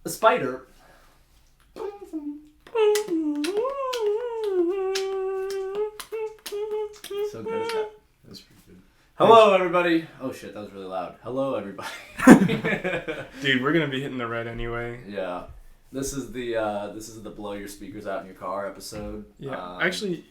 A spider. So good as that. That's pretty good. Hello, everybody. Oh shit, that was really loud. Hello, everybody. Dude, we're gonna be hitting the red anyway. Yeah, this is the blow your speakers out in your car episode. Yeah, actually,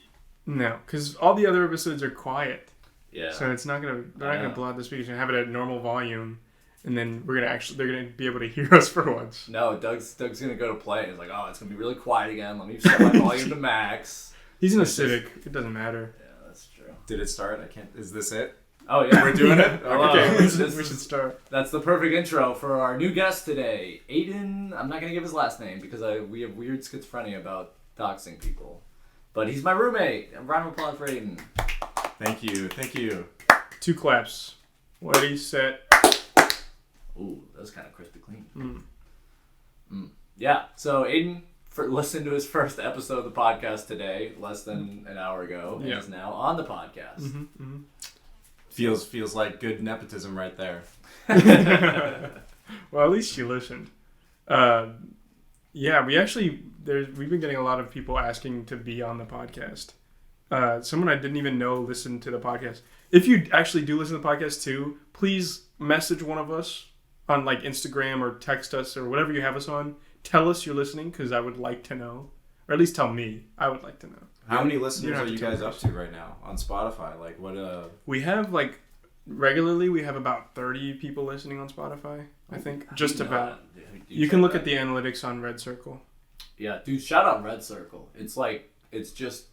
no, because all the other episodes are quiet. Yeah. So it's not gonna. They're not gonna blow out the speakers. You're gonna have it at normal volume, and then they're gonna be able to hear us for once. No, Doug's gonna go to play. He's like, oh, it's gonna be really quiet again. Let me set my volume to max. He's in a Civic. It doesn't matter. Yeah, that's true. Did it start? I can't. Is this it? Oh yeah, We're doing it. Okay, we should This start. That's the perfect intro for our new guest today, Aidan. I'm not gonna give his last name because we have weird schizophrenia about doxing people, but he's my roommate. A round of applause for Aidan. Thank you. 2 claps. Ready, set. Ooh, that was kind of crispy clean. Yeah, so Aidan listened to his first episode of the podcast today, less than an hour ago, and is now on the podcast. Feels like good nepotism right there. Well, at least she listened. Yeah, we've been getting a lot of people asking to be on the podcast. Someone I didn't even know listened to the podcast. If you actually do listen to the podcast too, please message one of us on like Instagram or text us or whatever you have us on. Tell us you're listening because I would like to know, or at least tell me. I would like to know. How many listeners don't have are to you tell guys me. up to right now on Spotify? Like what? We have like regularly we have about 30 people listening on Spotify. I think just about. You can look at the analytics on Red Circle. Yeah, dude, shout out Red Circle. It's just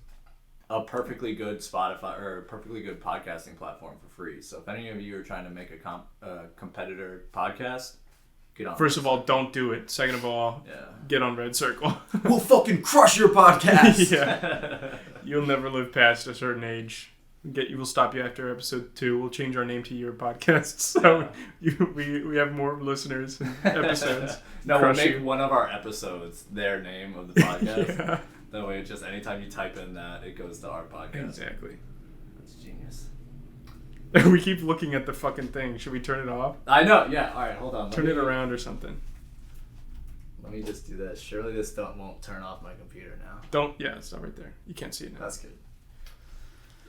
a perfectly good Spotify or a perfectly good podcasting platform for free. So if any of you are trying to make a competitor podcast, get on. First of all, don't do it. Second of all, get on Red Circle. We'll fucking crush your podcast. Yeah. You'll never live past a certain age. We'll stop you after episode 2. We'll change our name to your podcast. So we have more listeners and episodes. No, we'll Crush make you. one of our episodes their name of the podcast. Yeah. That way, just anytime you type in that, it goes to our podcast. Exactly. That's genius. We keep looking at the fucking thing. Should we turn it off? I know. Yeah. All right. Hold on. Turn it around or something. Let me just do this. Surely this won't turn off my computer now. It's not right there. You can't see it now. That's good.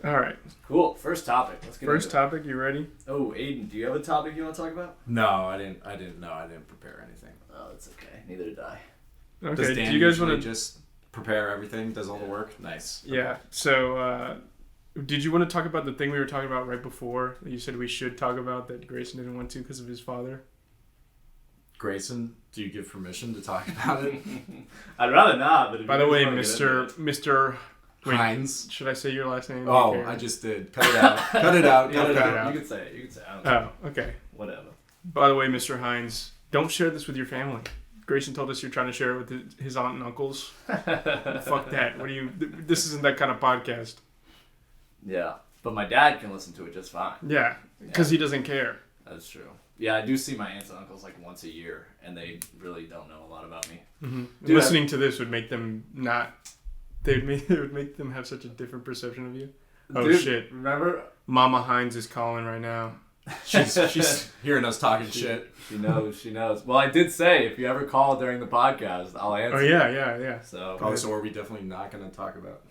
All right. Cool. First topic. Let's get First into it. topic. You ready? Oh, Aidan, do you have a topic you want to talk about? No, I didn't prepare anything. Oh, that's okay. Neither did I. Okay. Does Dan do you guys want to just prepare everything? Does all the work? Nice. Yeah. So, did you want to talk about the thing we were talking about right before that you said we should talk about that Greyson didn't want to because of his father? Greyson, do you give permission to talk about it? I'd rather not. But if By you the guys way, wanna get into it. Mr. Wait, Hines. should I say your last name? Oh, Okay. I just did. Cut it out. Cut it out. Yeah, Cut it out. You can say it. You can say it. I don't care. Oh, okay. Whatever. By the way, Mr. Hines, don't share this with your family. Grayson told us you're trying to share it with his aunt and uncles. Fuck that. This isn't that kind of podcast. Yeah. But my dad can listen to it just fine. Yeah, because he doesn't care. That's true. Yeah, I do see my aunts and uncles like once a year, and they really don't know a lot about me. Mm-hmm. Dude, Listening to this would make them not... It would make them have such a different perception of you. Oh, Dude, shit. Remember? Mama Hines is calling right now. She's hearing us talking shit. She knows. She knows. Well, I did say if you ever call during the podcast, I'll answer. Oh, yeah. So. Oh, so are we definitely not going to talk about?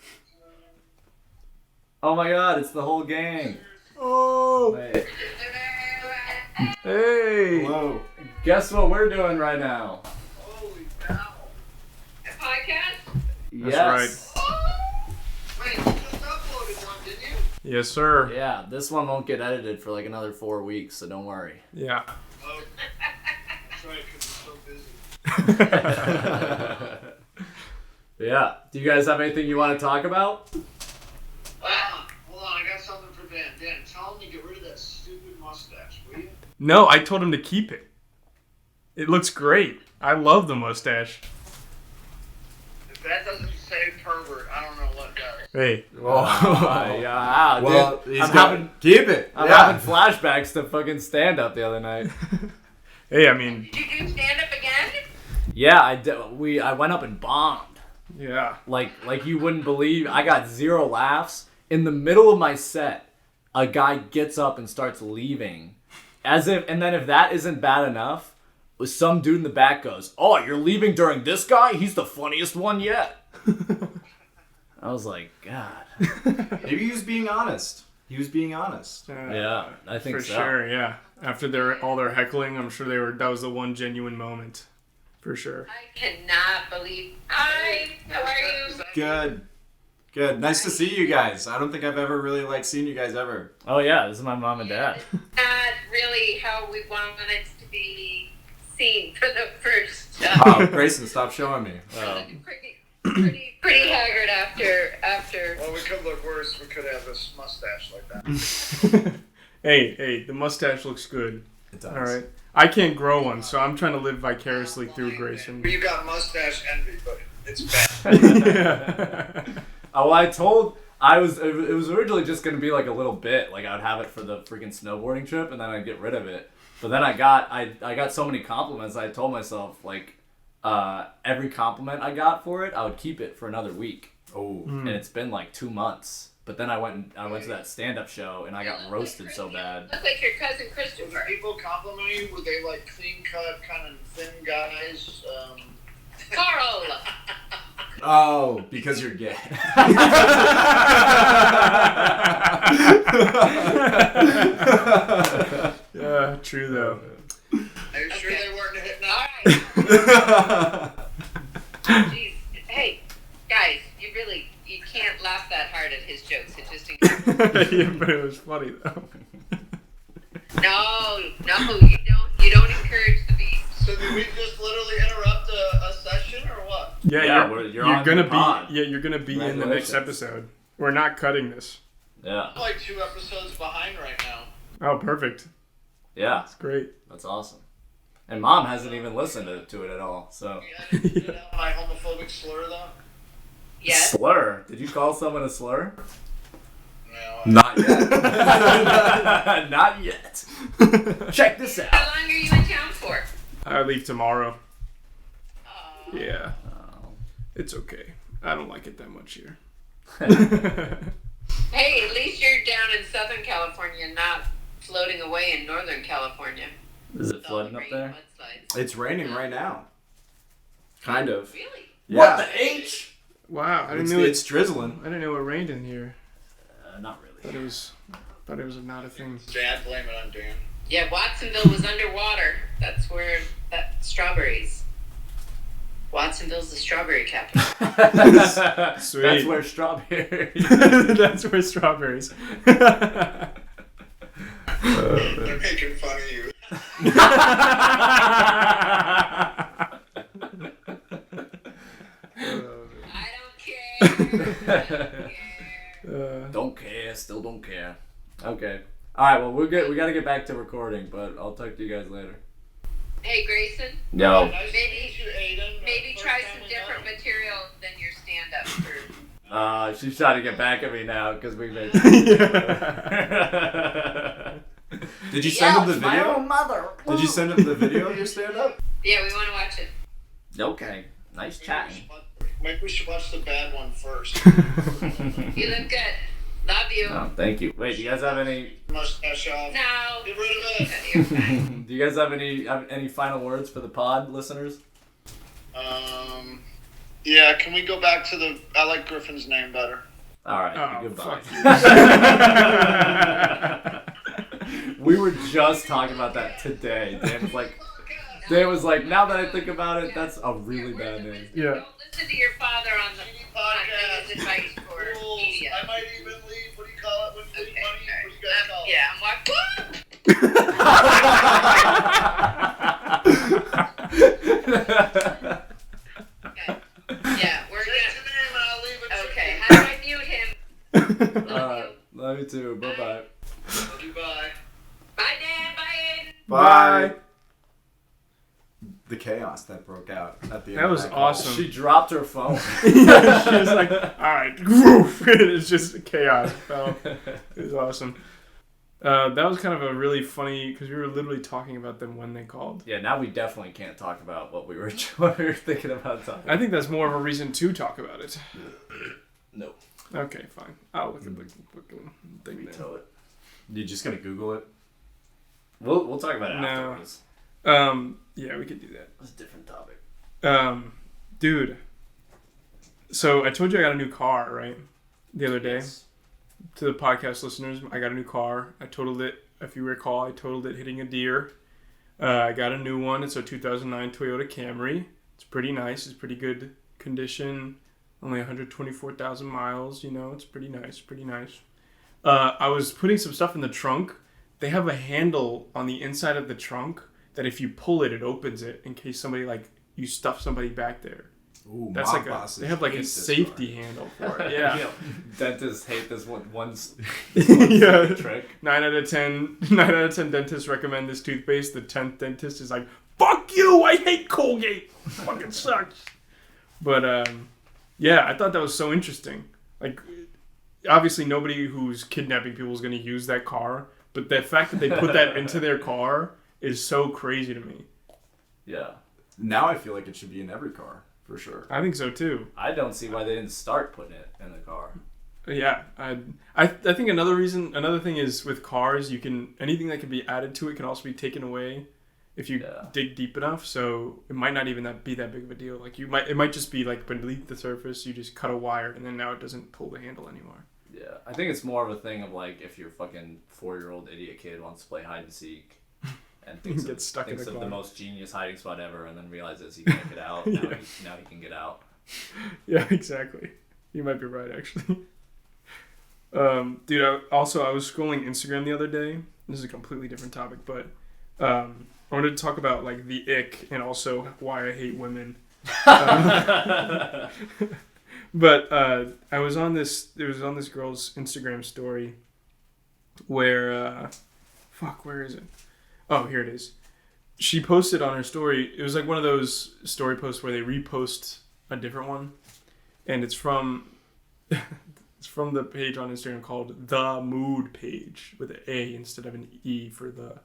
Oh my God! It's the whole gang. Oh! Wait. Hey! Hello. Guess what we're doing right now? Holy cow. A podcast? Yes. Wait, you just uploaded one, didn't you? Yes, sir. Yeah, this one won't get edited for like another 4 weeks, so don't worry. Yeah. Oh. That's right, because I'm so busy. Yeah. Do you guys have anything you want to talk about? Hold on, I got something for Dan. Dan, tell him to get rid of that stupid mustache, will you? No, I told him to keep it. It looks great. I love the mustache. If that doesn't say pervert, I don't know what does. Hey. Yeah. Well, dude, he's I'm got having keep it. I'm Yeah. having flashbacks to fucking stand up the other night. Hey, I mean, Did you do stand up again? Yeah, I went up and bombed. yeah. Like you wouldn't believe. I got 0 laughs. In the middle of my set, a guy gets up and starts leaving. And then if that isn't bad enough, some dude in the back goes, "Oh, you're leaving during this guy? He's the funniest one yet." I was like, God. Maybe he was being honest. He was being honest. Yeah, I think for so. sure. Yeah, after all their heckling, I'm sure that was the one genuine moment, for sure. I cannot believe. Hi, how are you? Good. Nice to see you guys. I don't think I've ever really seen you guys ever. Oh yeah, this is my mom and dad. Not really how we wanted to be seen for the first Oh, time. Grayson, stop showing me. Pretty haggard after. Well, we could look worse. We could have this mustache like that. Hey, the mustache looks good. It does. All right. I can't grow one, so I'm trying to live vicariously through Grayson. You got mustache envy, but it's bad. Yeah. Oh, it was originally just gonna be like a little bit, like I would have it for the freaking snowboarding trip, and then I'd get rid of it. But then I got so many compliments. I told myself like, every compliment I got for it, I would keep it for another week. Oh. And it's been like 2 months. But then I went to that stand-up show, and I got roasted so bad. Look like your cousin When Christopher. people compliment you, were they like clean cut, kind of thin guys? Carl. Oh, because you're gay. Yeah, true though. Are you sure Okay. they weren't hitting All up? right. Jeez. Hey, guys, you can't laugh that hard at his jokes. It just Yeah, but it was funny though. no, you don't encourage the beast. So did we just literally interrupt a session or what? Yeah, you're on gonna the pod. you're gonna be in the next Congratulations. episode. We're not cutting this. Yeah. I'm like 2 episodes behind right now. Oh, perfect. Yeah. That's great. That's awesome. And Mom hasn't even listened to it at all, so. Yeah, I didn't get out my homophobic slur though. Yes. Slur? Did you call someone a slur? No. Not yet. Not yet. Check this How out. long are you in town for? I leave tomorrow. Oh. Yeah, Oh. it's okay. I don't like it that much here. Hey, at least you're down in Southern California, not floating away in Northern California. Is it With all the flooding up rain, there? mudslides. It's raining right now. Kind of. Really? What the H? Wow, I didn't It's, know it's drizzling. I didn't know it rained in here. Not Thought really. it was not a thing. Dad, blame it on Dan. Yeah, Watsonville was underwater. That's where strawberries. Watsonville's the strawberry capital. Sweet. That's where strawberry. That's where strawberries. They're making fun of you. I don't care. Don't care. Still don't care. Okay. All right. Well, we're good. We gotta get back to recording, but I'll talk to you guys later. Hey, Grayson, No. Nice to Maybe- meet you, Aidan. maybe First try time some we different met. material than your stand-up. For... She's trying to get back at me now because we made. Did you send him the My video? own mother. Did you send him the video of your stand-up? Yeah, we want to watch it. Okay. Nice chatting. Maybe we should watch the bad one first. You look good. Love you. Oh, thank you. Wait, do you guys have any? Mustache off. No. Get rid of it. You're fine. Do you guys have any final words for the pod listeners? Yeah, can we go back to the... I like Griffin's name better. All right. Oh, Goodbye. fuck We were just talking about that today. Dan was like, now that I think about it, that's a really bad name. Yeah. Don't listen to your father on the Podcast. his advice for Rules. media. I might even leave. What do you call it when you leave Okay, money? all What do you guys call right. it? Yeah, I'm okay. Yeah, we're Say gonna. your name and I'll leave it. Okay, how do I mute him? Love you too. Bye-bye. Love you, bye. Bye, Dan. Bye, Aidan. Bye. The chaos that broke out at the end. That of was call. awesome. She dropped her phone. Yeah, she was like, all right, woof. It's just chaos. Fell. It was awesome. That was kind of a really funny because we were literally talking about them when they called. Yeah, now we definitely can't talk about what we were thinking about talking. I think that's more of a reason to talk about it. No. Okay, fine. I'll look at the fucking thing there. Tell it. You just gonna Google it? We'll talk about it No. afterwards. Yeah, we could do that. That's a different topic. Dude. So I told you I got a new car, right? The other day. Yes. To the podcast listeners, I got a new car. I totaled it. If you recall, I totaled it hitting a deer. I got a new one. It's a 2009 Toyota Camry. It's pretty nice. It's pretty good condition. Only 124,000 miles. You know, it's pretty nice. I was putting some stuff in the trunk. They have a handle on the inside of the trunk that if you pull it, it opens it in case somebody, like, you stuff somebody back there. Ooh, That's like they have like a safety handle for it. Yeah. Dentists hate this one Yeah. trick. 9 out of 10 dentists recommend this toothpaste. The 10th dentist is like, fuck you, I hate Colgate. Fucking sucks. But yeah, I thought that was so interesting. Like, obviously nobody who's kidnapping people is going to use that car, but the fact that they put that into their car is so crazy to me. Yeah. Now I feel like it should be in every car, for sure. I think so too. I don't see why they didn't start putting it in the car. Yeah, I think another thing is with cars, you can anything that can be added to it can also be taken away if you dig deep enough. So it might not even be that big of a deal. Like it might just be like beneath the surface, you just cut a wire and then now it doesn't pull the handle anymore. Yeah, I think it's more of a thing of like if your fucking 4-year-old idiot kid wants to play hide and seek and thinks Gets stuck in thinks the of car. the most genius hiding spot ever, and then realizes he can't get out. Now he can get out. Yeah, exactly. You might be right, actually. Dude, I was scrolling Instagram the other day. This is a completely different topic, but I wanted to talk about like the ick and also why I hate women. But I was on this girl's Instagram story where where is it? Oh, here it is. She posted on her story. It was like one of those story posts where they repost a different one, and it's from the page on Instagram called The Mood Page with an A instead of an E for the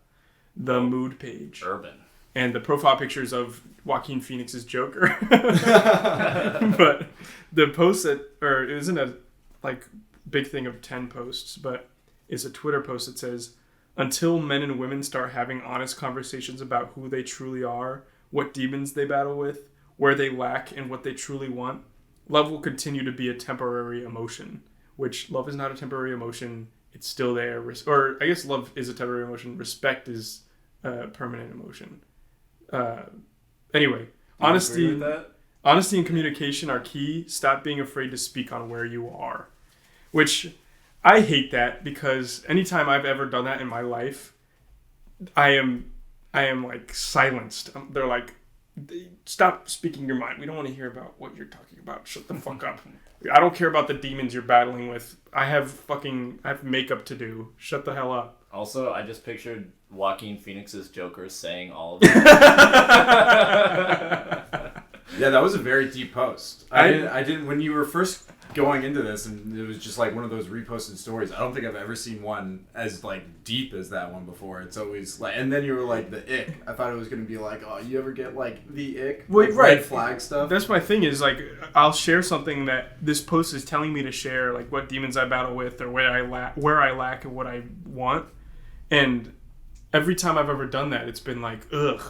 Mood Page. Urban. And the profile pictures of Joaquin Phoenix's Joker. But the post it isn't a like big thing of 10 posts, but it's a Twitter post that says, "Until men and women start having honest conversations about who they truly are, what demons they battle with, where they lack, and what they truly want, love will continue to be a temporary emotion." Which love is not a temporary emotion. It's still there. Or I guess love is a temporary emotion. Respect is a permanent emotion. Anyway, honesty and communication are key. Stop being afraid to speak on where you are. Which I hate that because anytime I've ever done that in my life, I am like silenced. They're like, stop speaking your mind. We don't want to hear about what you're talking about. Shut the fuck up. I don't care about the demons you're battling with. I have makeup to do. Shut the hell up. Also, I just pictured Joaquin Phoenix's Joker saying all of that. Yeah, that was a very deep post. I didn't when you were first going into this, and it was just like one of those reposted stories. I don't think I've ever seen one as like deep as that one before. It's always like, and then you were like the ick. I thought it was gonna be like, oh, you ever get like the ick, well, like, right? Red flag stuff. That's my thing. Is like I'll share something that this post is telling me to share, like what demons I battle with, or where I lack, and what I want, and every time I've ever done that, it's been like, ugh,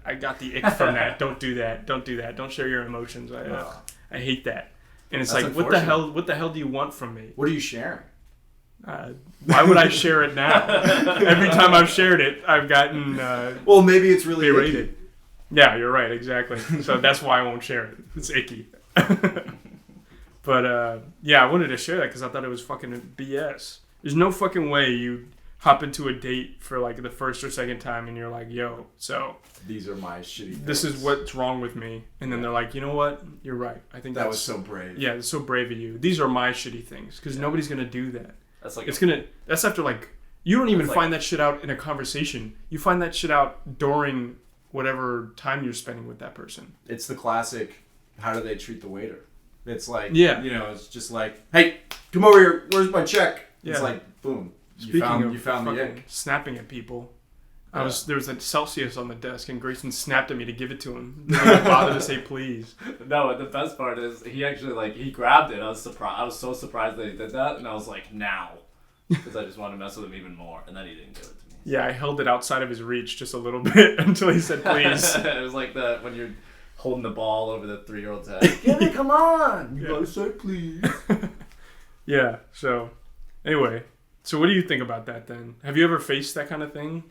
I got the ick from that. Don't do that. Don't do that. Don't share your emotions. I hate that. And it's That's like, what the hell do you want from me? What are you sharing? Why would I share it now? Every time I've shared it, I've gotten well, maybe it's really berated. Icky. Yeah, you're right, exactly. So that's why I won't share it. It's icky. But yeah, I wanted to share that because I thought it was fucking BS. There's no fucking way you hop into a date for like the first or second time and you're like, yo, so these are my shitty things. This is what's wrong with me. And then they're like, you know what? You're right. I think that was so brave. Yeah, it's so brave of you. These are my shitty things because nobody's going to do that. That's like that's after like, you don't even find that shit out in a conversation. You find that shit out during whatever time you're spending with that person. It's the classic, how do they treat the waiter? It's like, yeah. You know, it's just like, hey, come over here. Where's my check? Yeah. It's like, boom. You found the ick. Snapping at people. Yeah. There was a Celsius on the desk and Greyson snapped at me to give it to him. Didn't even bother to say please. No, the best part is he actually he grabbed it. I was so surprised that he did that, and I was like, now, because I just wanted to mess with him even more, and then he didn't give it to me. Yeah, I held it outside of his reach just a little bit until he said please. It was like when you're holding the ball over the 3-year-old's head. Get it, come on! You gotta say please. Yeah, so anyway, so what do you think about that then? Have you ever faced that kind of thing?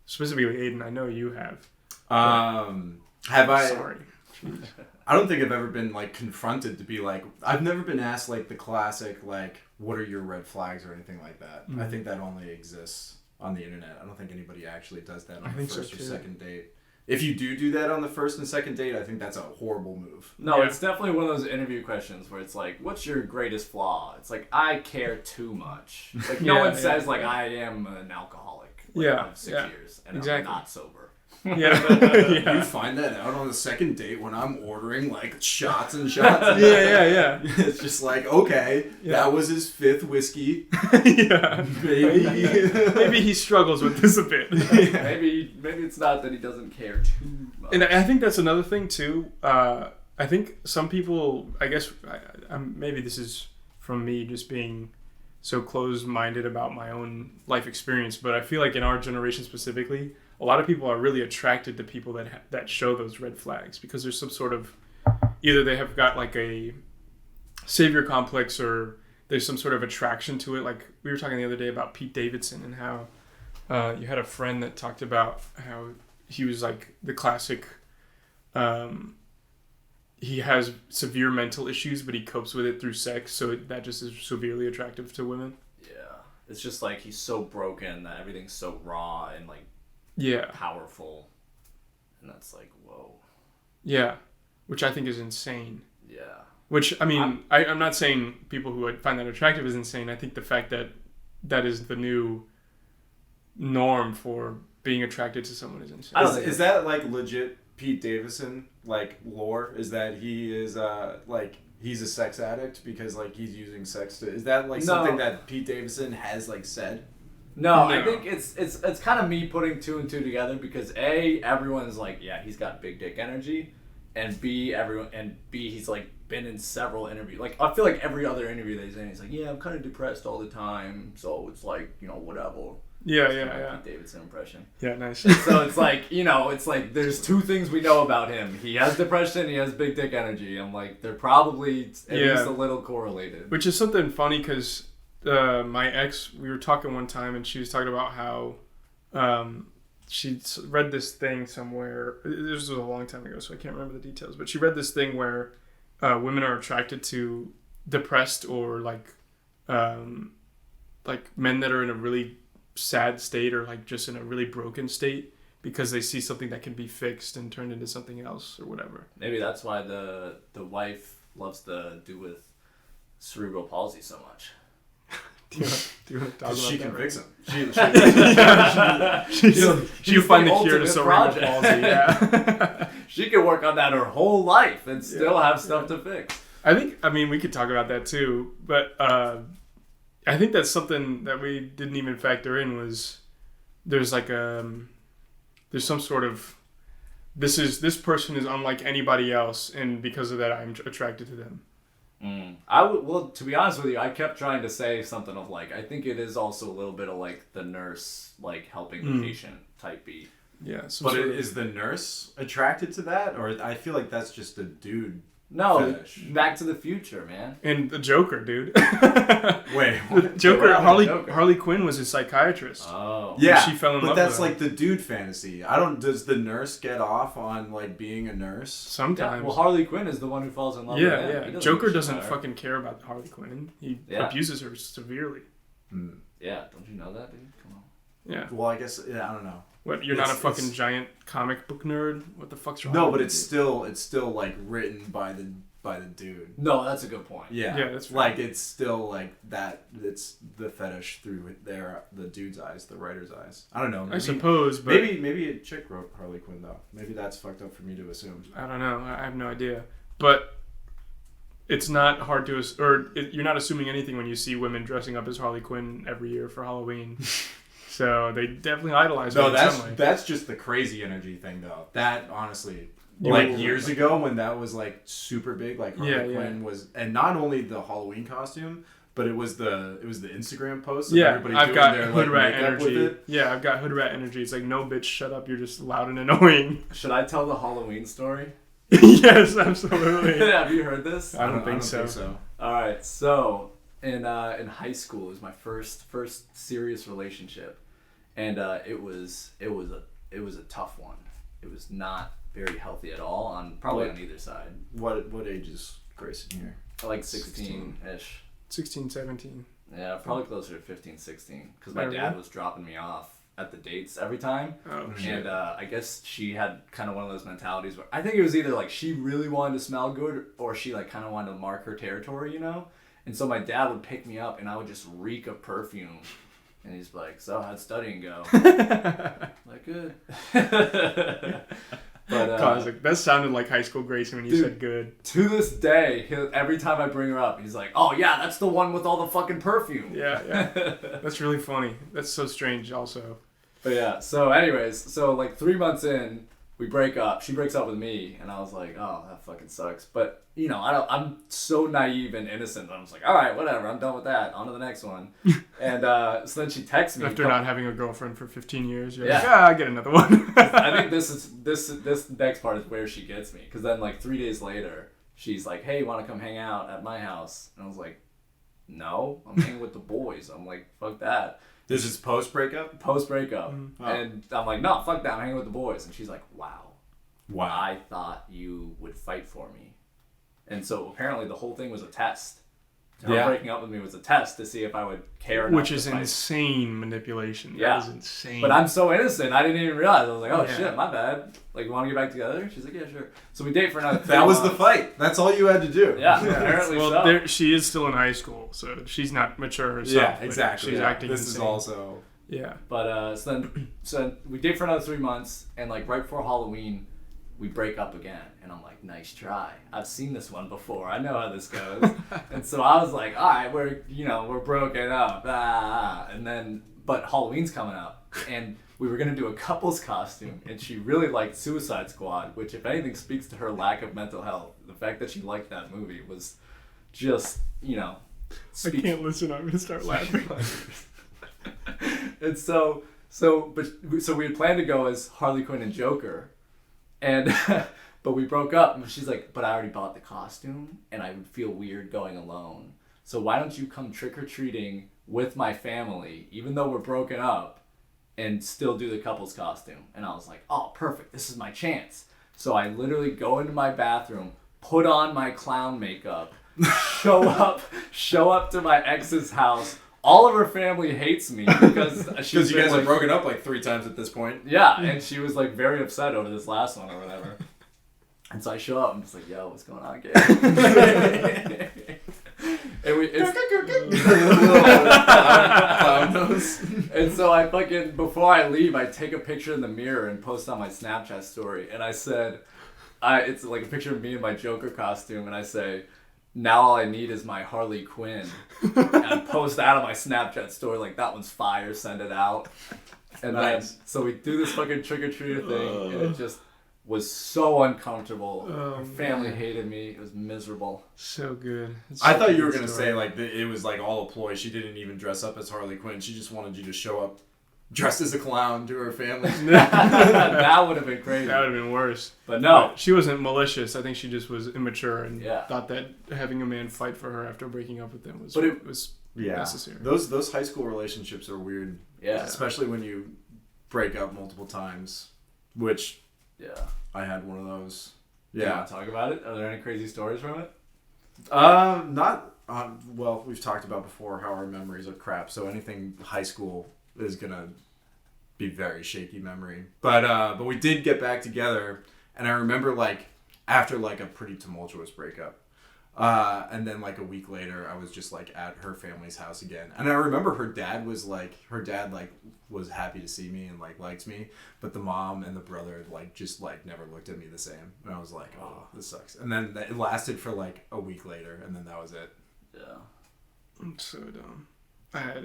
Specifically, Aidan, I know you have. Have I? Sorry. Jeez. I don't think I've ever been like confronted to be like, I've never been asked like the classic like, what are your red flags or anything like that. I think that only exists on the internet. I don't think anybody actually does that on the first or second date. If you do that on the first and second date, I think that's a horrible move. No, it's definitely one of those interview questions where it's like, what's your greatest flaw? It's like, I care too much. Like, no one says, like, I am an alcoholic. Like, of 6 years, and I'm not sober. Yeah. You find that out on the second date when I'm ordering, like, shots and shots. Yeah. It's just like, okay, that was his 5th whiskey. Yeah. Maybe he struggles with this a bit. Maybe it's not that he doesn't care too much. And I think that's another thing, too. I think some people, I guess, maybe this is from me just being so closed-minded about my own life experience, but I feel like in our generation specifically, a lot of people are really attracted to people that show those red flags because there's some sort of, either they have got like a savior complex or there's some sort of attraction to it. Like we were talking the other day about Pete Davidson and how you had a friend that talked about how he was like the classic, he has severe mental issues, but he copes with it through sex. So that just is severely attractive to women. Yeah. It's just like he's so broken that everything's so raw and like, powerful, and that's like, whoa. Yeah, which I think is insane. Yeah. Which, I mean, I'm not saying people who would find that attractive is insane. I think the fact that that is the new norm for being attracted to someone is insane. Is that like legit Pete Davidson like lore? Is that he is like he's a sex addict because like he's using sex to? Is that like something that Pete Davidson has like said? No, I think it's kind of me putting 2 and 2 together because A, everyone's like, yeah, he's got big dick energy, and B, he's like been in several interviews. Like I feel like every other interview that he's in, he's like, yeah, I'm kind of depressed all the time, so it's like, you know, whatever. Yeah. Pete Davidson impression. Yeah, nice. So it's like, you know, it's like there's 2 things we know about him. He has depression, he has big dick energy. I'm like, they're probably at least a little correlated. Which is something funny because my ex, we were talking one time and she was talking about how she read this thing somewhere. This was a long time ago, so I can't remember the details. But she read this thing where women are attracted to depressed or like men that are in a really sad state or like just in a really broken state because they see something that can be fixed and turned into something else or whatever. Maybe that's why the wife loves the dude with cerebral palsy so much. Do you want to talk about she that? can fix him. She'll find the cure to ultimate cerebral project. palsy. Yeah. She can work on that her whole life and still have stuff to fix. I mean, we could talk about that too, but I think that's something that we didn't even factor in was there's like there's some sort of this person is unlike anybody else, and because of that, I'm attracted to them. Well, to be honest with you, I kept trying to say something of like, I think it is also a little bit of like the nurse like helping the patient type beat. Yeah, but is the nurse attracted to that, or I feel like that's just a dude? No, fetish. Back to the Future, man. And the Joker, dude. Wait, the Joker. Joker? Harley Quinn was a psychiatrist. Oh, yeah. She fell in love. But that's with him. like the dude fantasy. Does the nurse get off on like being a nurse? Sometimes. Yeah, well, Harley Quinn is the one who falls in love with him. Yeah. Joker doesn't fucking care about Harley Quinn. He abuses her severely. Yeah, don't you know that, dude? Come on. Yeah. Well, I guess I don't know. What? You're not a fucking giant comic book nerd? What the fuck's wrong? No, but it's still like written by the dude. No, that's a good point. Yeah, that's right. Like it's still like that. It's the fetish through the dude's eyes, the writer's eyes. I don't know. Maybe, I suppose, but maybe a chick wrote Harley Quinn though. Maybe that's fucked up for me to assume. I don't know. I have no idea. But it's not hard to, you're not assuming anything when you see women dressing up as Harley Quinn every year for Halloween. So they definitely idolize her in some way. That's just the crazy energy thing though. That honestly. Like years ago when that was like super big, like Harley Quinn was, and not only the Halloween costume, but it was the Instagram post. Of Yeah, everybody I've doing got their, hood like, rat makeup with energy. it. Yeah, I've got hood rat energy. It's like, no, bitch, shut up. You're just loud and annoying. Should I tell the Halloween story? Yes, absolutely. Have you heard this? I don't think so. All right, so in high school it was my first serious relationship, and it was a tough one. It was not very healthy at all on either side. What age is Greyson here? Like 16-ish. 16, 17. Yeah, probably closer to 15, 16. Because my dad was dropping me off at the dates every time. Oh, shit. And I guess she had kind of one of those mentalities where I think it was either like she really wanted to smell good or she like kind of wanted to mark her territory, you know? And so my dad would pick me up and I would just reek of perfume. And he's like, so how'd studying go? Like, good. But Classic. That sounded like high school Greyson when you said good. To this day, every time I bring her up, he's like, oh yeah, that's the one with all the fucking perfume. Yeah. That's really funny. That's so strange also. But yeah, so anyways, so like 3 months in, we break up. She breaks up with me, and I was like, oh, that fucking sucks. But, you know, I'm so naive and innocent. I was like, all right, whatever, I'm done with that. On to the next one. And so then she texts me. After not having a girlfriend for 15 years, you're Yeah. like, I get another one. I think this next part is where she gets me. Because then, like, 3 days later, she's like, hey, you want to come hang out at my house? And I was like, no, I'm hanging with the boys. I'm like, fuck that. This is post breakup. Oh. And I'm like, no, fuck that. I'm hanging with the boys. And she's like, wow. I thought you would fight for me. And so apparently the whole thing was a test. Her breaking up with me was a test to see if I would care enough. Which is to fight. insane manipulation. Yeah. That is insane. But I'm so innocent. I didn't even realize. I was like, oh Yeah. shit, my bad. Like, you want to get back together? She's like, yeah, sure. So we date for another 3 That was the months. fight. That's all you had to do. Yeah, apparently well, so. she is still in high school, so she's not mature herself. Yeah, but exactly. She's Yeah. acting This insane. is also. Yeah. But so we date for another 3 months, and like right before Halloween, we break up again. And I'm like, nice try. I've seen this one before. I know how this goes. And so I was like, all right, we're broken up. And then, but Halloween's coming up, and we were gonna do a couple's costume, and she really liked Suicide Squad, which if anything speaks to her lack of mental health. The fact that she liked that movie was just, I can't listen. I'm gonna start laughing. And so we had planned to go as Harley Quinn and Joker, and but we broke up. And she's like, "But I already bought the costume, and I would feel weird going alone. So why don't you come trick or treating with my family, even though we're broken up, and still do the couple's costume?" And I was like, "Oh, perfect! This is my chance." So I literally go into my bathroom, put on my clown makeup, show up to my ex's house. All of her family hates me because Because you guys have broken up like 3 times at this point. Yeah, and she was like very upset over this last one or whatever. And so I show up and just like, yo, what's going on, kid? And so I fucking, before I leave, I take a picture in the mirror and post on my Snapchat story. And I said, it's like a picture of me in my Joker costume. And I say, now all I need is my Harley Quinn. And I post that on my Snapchat story, like, that one's fire, send it out. And Nice. then, so we do this fucking trick-or-treater thing, and it just was so uncomfortable. Her family hated me. It was miserable. So good. I thought you were going to say like it was like all a ploy. She didn't even dress up as Harley Quinn. She just wanted you to show up dressed as a clown to her family. That would have been crazy. That would have been worse. But no. She wasn't malicious. I think she just was immature and Yeah. thought that having a man fight for her after breaking up with them was Yeah. necessary. Those high school relationships are weird. Yeah. Especially when you break up multiple times, which Yeah. I had one of those. Do you Yeah. want to talk about it? Are there any crazy stories from it? Not. Well, we've talked about before how our memories are crap, so anything high school is gonna be very shaky memory. But we did get back together, and I remember like after like a pretty tumultuous breakup, and then like a week later, I was just like at her family's house again, and I remember her dad was happy to see me and like liked me, but the mom and the brother like just like never looked at me the same, and I was like, oh, this sucks. And then it lasted for like a week later, and then that was it. Yeah. I'm so dumb. I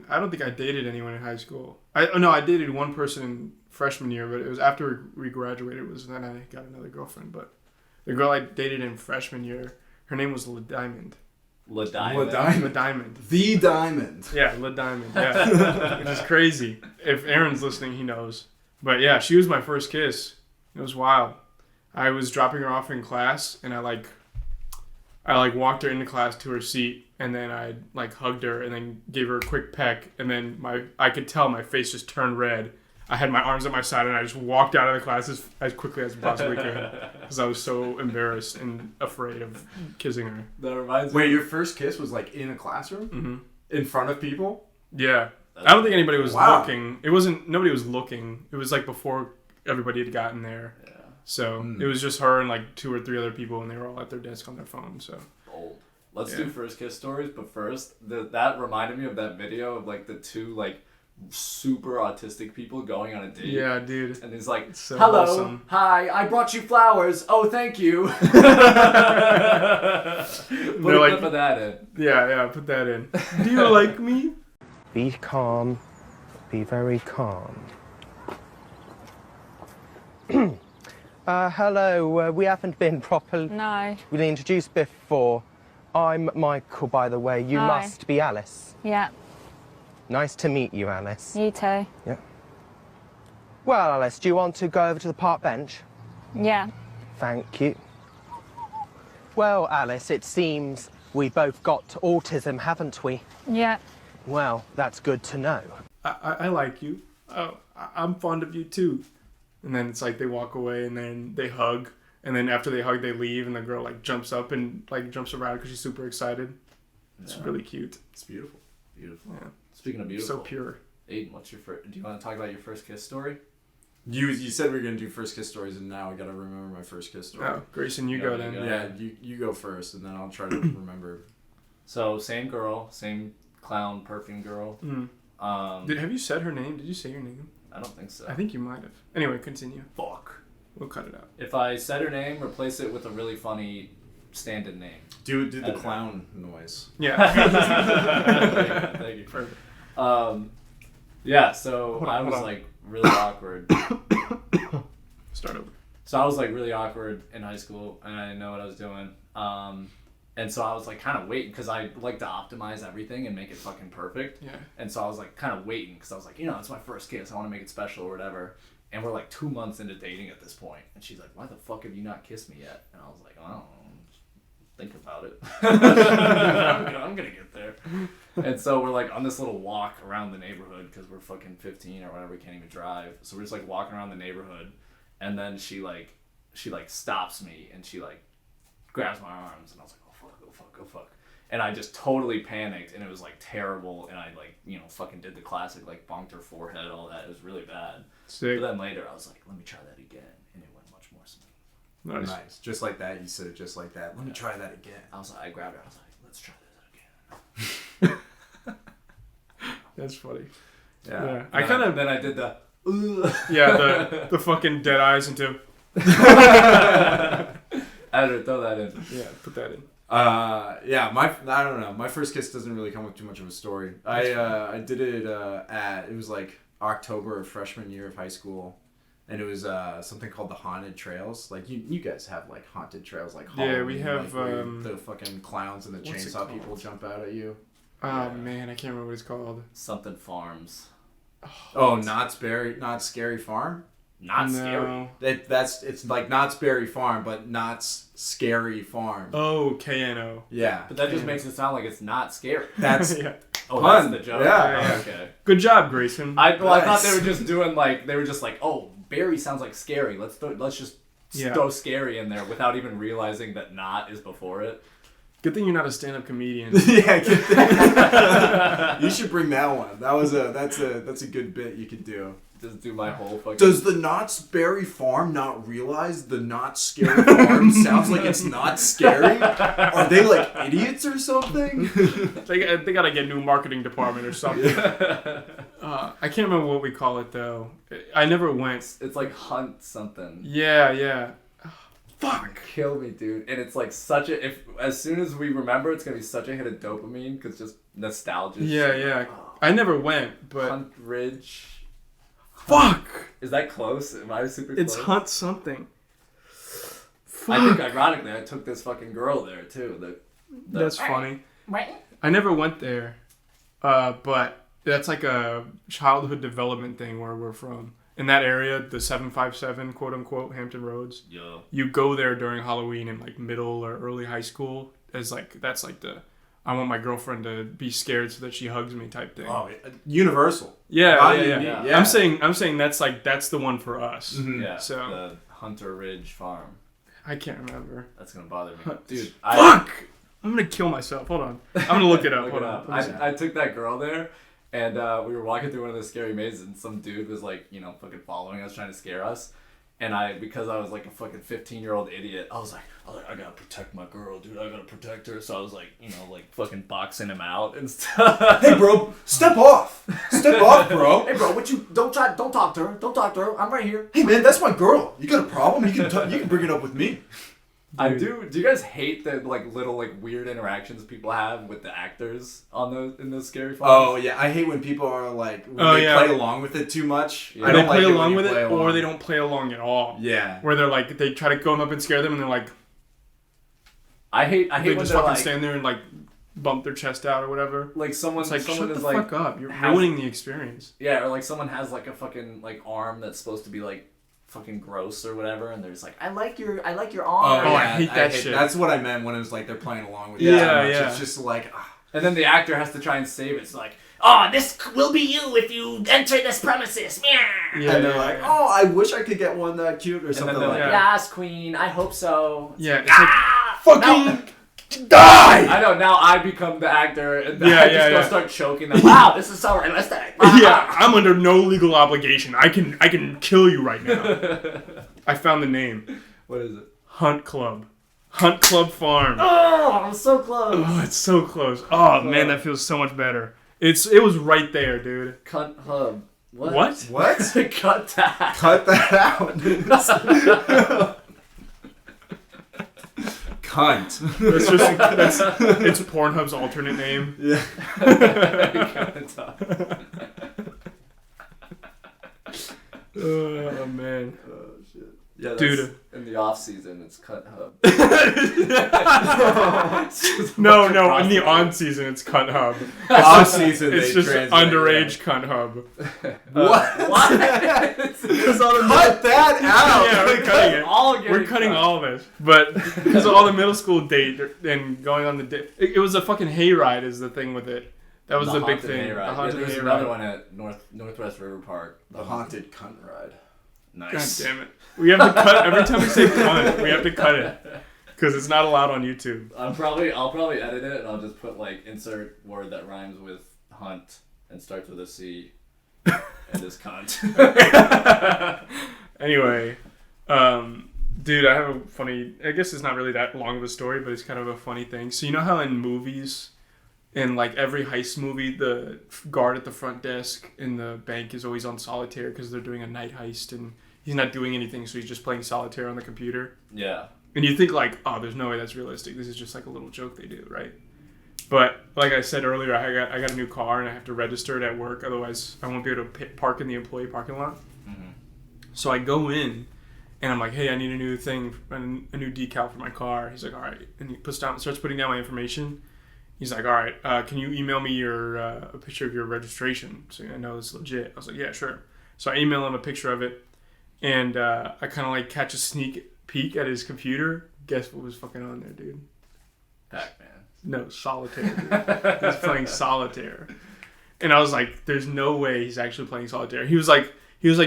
don't think I dated anyone in high school. I dated one person in freshman year, but it was after we graduated was then I got another girlfriend. But the girl I dated in freshman year, her name was La Diamond. La Diamond. La Diamond. The Diamond. Yeah, La Diamond. Yeah. It's crazy. If Aaron's listening, he knows. But yeah, she was my first kiss. It was wild. I was dropping her off in class, and I walked her into class to her seat, and then I hugged her, and then gave her a quick peck, and then I could tell my face just turned red. I had my arms at my side, and I just walked out of the class as quickly as I possibly could, because I was so embarrassed and afraid of kissing her. That reminds me. Wait, your first kiss was in a classroom? Mm-hmm. In front of people? Yeah. I don't think anybody was Wow. looking. Nobody was looking. It was before everybody had gotten there. Yeah. So it was just her and 2 or 3 other people, and they were all at their desk on their phone. So Bold. Let's do first kiss stories, but first, that reminded me of that video of the 2 super autistic people going on a date. yeah, dude. And he's like, So hello, wholesome. hi, I brought you flowers. Oh, thank you. Put a clip of that in. Yeah, put that in. Do you like me? Be calm. Be very calm. Hello, we haven't been properly No. introduced before. I'm Michael, by the way. You Hi. must be Alice. Yeah. Nice to meet you, Alice. You too. Yeah. Well, Alice, do you want to go over to the park bench? Yeah. Thank you. Well, Alice, it seems we both got autism, haven't we? Yeah. Well, that's good to know. I like you. Oh, I'm fond of you too. And then it's they walk away, and then they hug, and then after they hug, they leave, and the girl jumps up and jumps around because she's super excited. It's really cute. It's beautiful. Beautiful. Yeah. Speaking of beautiful. So pure. Aiden, what's your first? Do you want to talk about your first kiss story? You said we were going to do first kiss stories, and now I got to remember my first kiss story. Oh, Grayson, you Yeah, go you then. go. Yeah, you go first, and then I'll try to remember. So same girl, same clown perfume girl. Mm. Have you said her name? Did you say her name? I don't think so. I think you might have. Anyway, continue. Fuck. We'll cut it out. If I said her name, replace it with a really funny stand-in name. Do the Editor. clown noise. Yeah. Thank you. Perfect. Yeah, so Hold on, I was hold on. really awkward. Start over. So I was really awkward in high school, and I didn't know what I was doing. And so I was kind of waiting, because I like to optimize everything and make it fucking perfect. Yeah. And so I was kind of waiting, because I was it's my first kiss. I want to make it special or whatever. And we're 2 months into dating at this point. And she's like, why the fuck have you not kissed me yet? And I was like, I don't know. Just think about it. I'm going to get there. And so we're on this little walk around the neighborhood, because we're fucking 15 or whatever. We can't even drive. So we're just walking around the neighborhood. And then she stops me, and she grabs my arms. And I was like, oh fuck. And I just totally panicked, and it was terrible. And I fucking did the classic, bonked her forehead, all that. It was really bad. Sick. But then later I was like, let me try that again. And it went much more smooth. Nice. Just like that. You said it just like that. Let me try that again. I grabbed her. I was like, let's try that again. That's funny. Yeah. I kind of. Then I did the. Yeah, the fucking dead eyes into. I had to throw that in. Yeah, put that in. Yeah, I don't know. My first kiss doesn't really come with too much of a story. I did it it was October of freshman year of high school, and it was something called the Haunted Trails. You guys have haunted trails Halloween, we have where the fucking clowns and the what's it chainsaw called? people jump out at you. Oh man, I can't remember what it's called. Something Farms. Oh, Not Scary Farm. Not No. scary. It's like Knott's Berry Farm, but Knott's Scary Farm. Oh, KNO. Yeah, But that just makes it sound like it's not scary. that's Yeah. Oh, Pun. that's the joke? Yeah. Oh, okay. Good job, Grayson. I thought they Nice. were just doing oh, berry sounds like scary. Let's just Yeah. throw scary in there without even realizing that not is before it. Good thing you're not a stand-up comedian. yeah. Get that. You should bring that one. That's a good bit you could do. Just do my whole fucking. Does the Knott's Berry Farm not realize the Not Scary Farm sounds like it's not scary? Are they idiots or something? They gotta get a new marketing department or something. I can't remember what we call it though. I never went. It's like Hunt something. Yeah. Fuck. Kill me, dude. And it's such a as soon as we remember, it's gonna be such a hit of dopamine because just nostalgia. Yeah. I never went, but Hunt Ridge. fuck. Is that close? Am I super close? It's Hunt something. I think ironically, I took this fucking girl there too. That's funny. I never went there, but that's like a childhood development thing where we're from. In that area, the 757, quote unquote, Hampton Roads. Yo. You go there during Halloween in like middle or early high school. That's like the I want my girlfriend to be scared so that she hugs me type thing. Oh, Universal. Yeah. Yeah. I'm saying that's the one for us. Mm-hmm. Yeah. So The Hunter Ridge Farm. I can't remember. That's gonna bother me, dude. Fuck! I'm gonna kill myself. Hold on. I'm gonna look it up. Hold on. I took that girl there, and we were walking through one of the scary mazes, and some dude was like, fucking following us, trying to scare us. And because I was like a fucking 15-year-old idiot, I was like, I gotta protect my girl, dude. I gotta protect her. So I was like, fucking boxing him out and stuff. Hey, bro, step off. Step off, bro. Hey, bro, don't talk to her. Don't talk to her. I'm right here. Hey, man, that's my girl. You got a problem? You can bring it up with me. I do. Do you guys hate the little weird interactions people have with the actors in those scary films? Oh yeah, I hate when people are like they play along with it too much. Yeah. I don't they like play it along when with you it, play or along. they don't play along at all. Yeah. Where they're like, they try to go up and scare them, and they're like, I hate they when just they're fucking stand there and like bump their chest out or whatever. like someone It's like, someone shut is the fuck up. You're ruining the experience. Yeah, or someone has a fucking arm that's supposed to be fucking gross or whatever, and they're just like, I like your arm. Oh, I hate that shit. That's what I meant when it was like they're playing along with it. Yeah, too much. yeah. It's just like, And then the actor has to try and save it. It's like, oh, this will be you if you enter this premises. Yeah, and they're like, oh, I wish I could get one that cute or And something then they're like like, that. yes, queen, I hope so. Yeah, it's like, Fucking die! I know, now I become the actor, and Yeah, I just go yeah. start choking them. Wow, this is so realistic. yeah, I'm under no legal obligation. I can kill you right now. I found the name. What is it? Hunt Club Farm. Oh, I'm so close. Oh, it's so close. Oh man, that feels so much better. It was right there, dude. Cunt hub. What? What? Cut that. Cut that out. Cunt. It's Pornhub's alternate name. Yeah. Oh man. Oh shit. Yeah, that's, Dude. in the off season, it's Cunt Hub. No, in the on season it's Cunt Hub. Off season, It's just underage Cunt Hub. What? Cut that out. Yeah, we're cutting it. All We're cutting all this, but because of all the middle school date and going on the date, it was a fucking hayride. Is the thing with it. That was the big thing. The haunted There's hayride. another one at Northwest River Park. The haunted cunt ride. Nice. God damn it. We have to cut every time we say cunt. We have to cut it because it's not allowed on YouTube. I'll probably edit it and I'll just put insert word that rhymes with hunt and starts with a C and is cunt. Anyway, dude, I have a funny. I guess it's not really that long of a story, but it's kind of a funny thing. So you know how in movies, in every heist movie, the guard at the front desk in the bank is always on solitaire because they're doing a night heist and he's not doing anything, so he's just playing solitaire on the computer. Yeah. And you think oh, there's no way that's realistic. This is just a little joke they do, right? But like I said earlier, I got a new car and I have to register it at work. Otherwise, I won't be able to park in the employee parking lot. Mm-hmm. So I go in and I'm like, hey, I need a new thing, a new decal for my car. He's like, all right. And he starts putting down my information. He's like, all right, can you email me a picture of your registration so I know it's legit? I was like, yeah, sure. So I email him a picture of it. And I kind of catch a sneak peek at his computer. Guess what was fucking on there, dude? Pac-Man. No, solitaire. Dude. He was playing solitaire. And I was like, there's no way he's actually playing solitaire. He was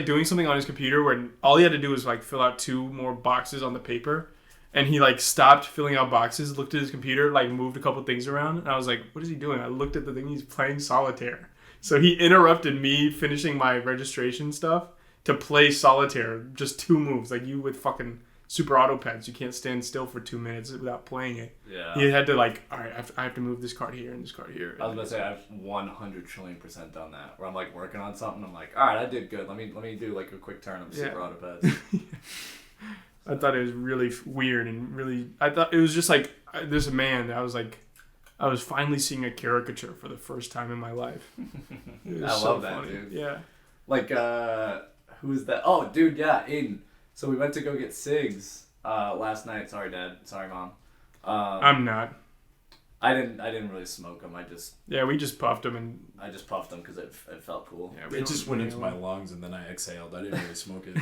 doing something on his computer where all he had to do was fill out 2 more boxes on the paper. And he stopped filling out boxes, looked at his computer, moved a couple things around. And I was like, what is he doing? I looked at the thing, he's playing solitaire. So he interrupted me finishing my registration stuff to play solitaire, just 2 moves. You with fucking super auto pens, you can't stand still for 2 minutes without playing it. Yeah. He had to all right, I have to move this card here and this card here. I was about to say I've 100 trillion% done that. Where I'm working on something, I'm like, all right, I did good. Let me do a quick turn of super auto pens. I thought it was really weird and really. I thought it was just this man that I was I was finally seeing a caricature for the first time in my life. It was I so love that, funny. dude. Yeah. Who is that? Oh, dude, yeah, Aidan. So we went to go get cigs last night. Sorry, Dad. Sorry, Mom. I'm not. I didn't really smoke them. we just puffed them and I just puffed them because it felt cool. yeah, we It don't just went into inhale my them. lungs and then I exhaled. I didn't really smoke it.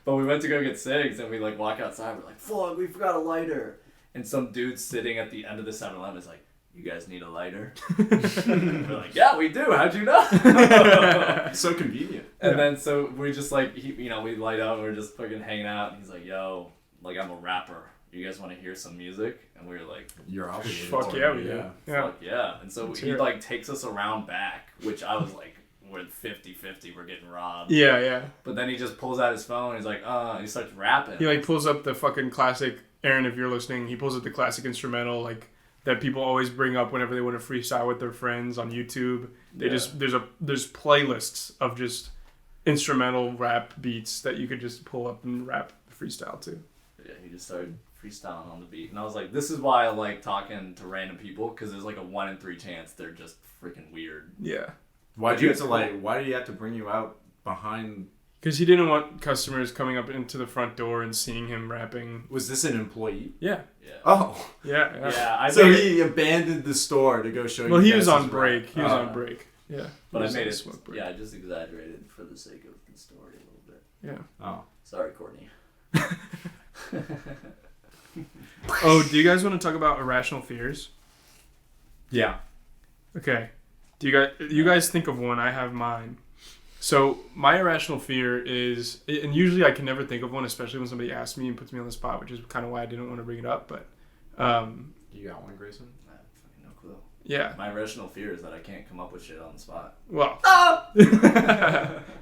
But we went to go get cigs and we like walk outside. We're like, fuck, we forgot a lighter. And some dude sitting at the end of the 7-Eleven is like, you guys need a lighter? We're like, yeah, we do. How'd you know? So convenient. And then so we just like, we light up and we're just fucking hanging out. And he's like, yo, like I'm a rapper. You guys want to hear some music? And we were like, You're obligated. Fuck to yeah, it, we do. yeah. Yeah. fuck yeah. And so Let's he hear it. like takes us around back, which I was like, we're 50-50, we're getting robbed. Yeah. But then he just pulls out his phone. He's like, and he starts rapping. He like pulls up the fucking classic. Aaron, if you're listening, he pulls up the classic instrumental like that people always bring up whenever they want to freestyle with their friends on YouTube. They just there's playlists of just instrumental rap beats that you could just pull up and rap freestyle to. Yeah, he just started freestyling on the beat. And I was like, this is why I like talking to random people, because there's like a 1 in 3 chance they're just freaking weird. Yeah. Why did he have to bring you out behind? Because he didn't want customers coming up into the front door and seeing him rapping. Was this an employee? Yeah. Yeah. Oh. Yeah. I So made it, he abandoned the store to go show you. Well, he guys was on his break. rap. He was on break. Yeah. but He I was made on it. smoke break. Yeah, I just exaggerated for the sake of the story a little bit. Yeah. Oh. Sorry, Courtney. Oh, do you guys want to talk about irrational fears? Yeah. Okay. Do you guys think of one? I have mine. So my irrational fear is, and usually I can never think of one, especially when somebody asks me and puts me on the spot, which is kind of why I didn't want to bring it up. But You got one, Grayson? I have fucking no clue. yeah. My irrational fear is that I can't come up with shit on the spot. Well.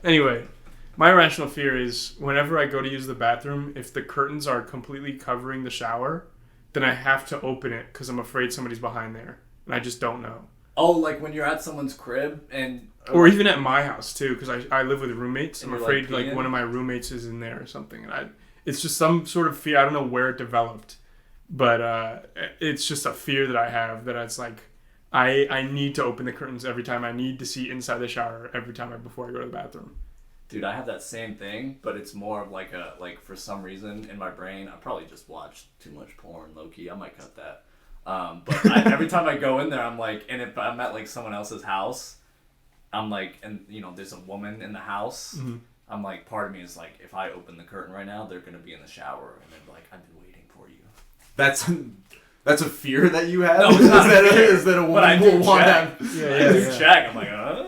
Anyway, my irrational fear is whenever I go to use the bathroom, if the curtains are completely covering the shower, then I have to open it because I'm afraid somebody's behind there, and I just don't know. Oh, like when you're at someone's crib and... Or even at my house too, because I live with roommates. I'm And you're, afraid like, like peeing? one of my roommates is in there or something, and it's just some sort of fear. I don't know where it developed, but it's just a fear that I have that it's like I need to open the curtains every time. I need to see inside the shower every time before I go to the bathroom. Dude, I have that same thing, but it's more of like for some reason in my brain, I probably just watched too much porn, low-key. I might cut that. But every time I go in there, I'm like, and if I'm at like someone else's house, I'm like, and there's a woman in the house. Mm-hmm. I'm like, part of me is like, if I open the curtain right now, they're gonna be in the shower, and they're like, I've been waiting for you. That's a fear that you have? No, it's not a fear, is that a but I woman do will want check. to... I do check. I'm like, oh.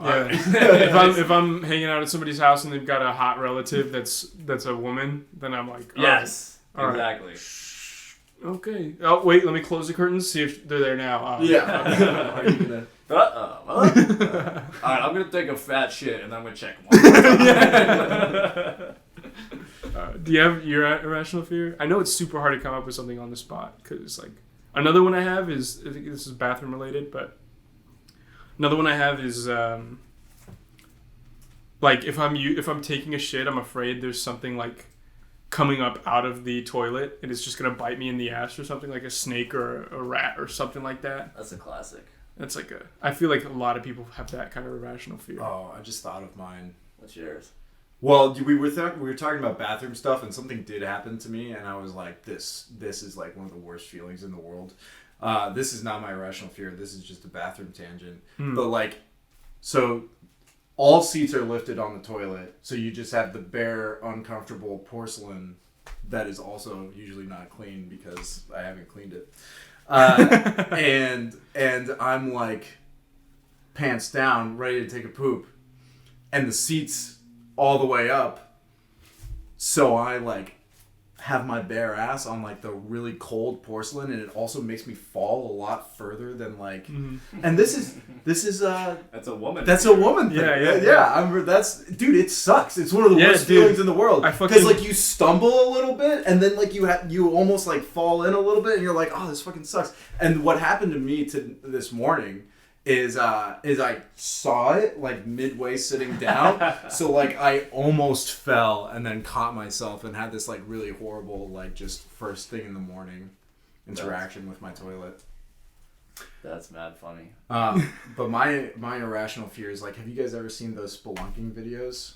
Yeah. if I'm hanging out at somebody's house and they've got a hot relative that's a woman, then I'm like, oh, Yes, all right. exactly. Okay. Oh wait, let me close the curtains. See if they're there now. Yeah. Are you gonna... All right, I'm gonna take a fat shit and I'm gonna check one more time. Do you have your irrational fear? I know it's super hard to come up with something on the spot because like another one I have is, I think this is bathroom related, but another one I have is like if I'm taking a shit, I'm afraid there's something like coming up out of the toilet and it's just gonna bite me in the ass or something, like a snake or a rat or something like that. That's a classic. That's like I feel like a lot of people have that kind of irrational fear. Oh, I just thought of mine. What's yours? Well, we were talking about bathroom stuff, and something did happen to me, and I was like, this is like one of the worst feelings in the world. This is not my irrational fear. This is just a bathroom tangent. But like, so all seats are lifted on the toilet, so you just have the bare, uncomfortable porcelain that is also usually not clean because I haven't cleaned it. And I'm like pants down, ready to take a poop, and the seat's all the way up, so I like have my bare ass on like the really cold porcelain, and it also makes me fall a lot further than like. And this is That's a woman. that's a woman thing. Yeah. Dude, it sucks. It's one of the worst dude. feelings in the world. I fucking- Because like you stumble a little bit, and then like you almost like fall in a little bit, and you're like, oh, this fucking sucks. And what happened to me this morning is I saw it like midway sitting down, so like I almost fell and then caught myself and had this like really horrible like just first thing in the morning interaction with my toilet. That's mad funny. But my irrational fear is like, have you guys ever seen those spelunking videos?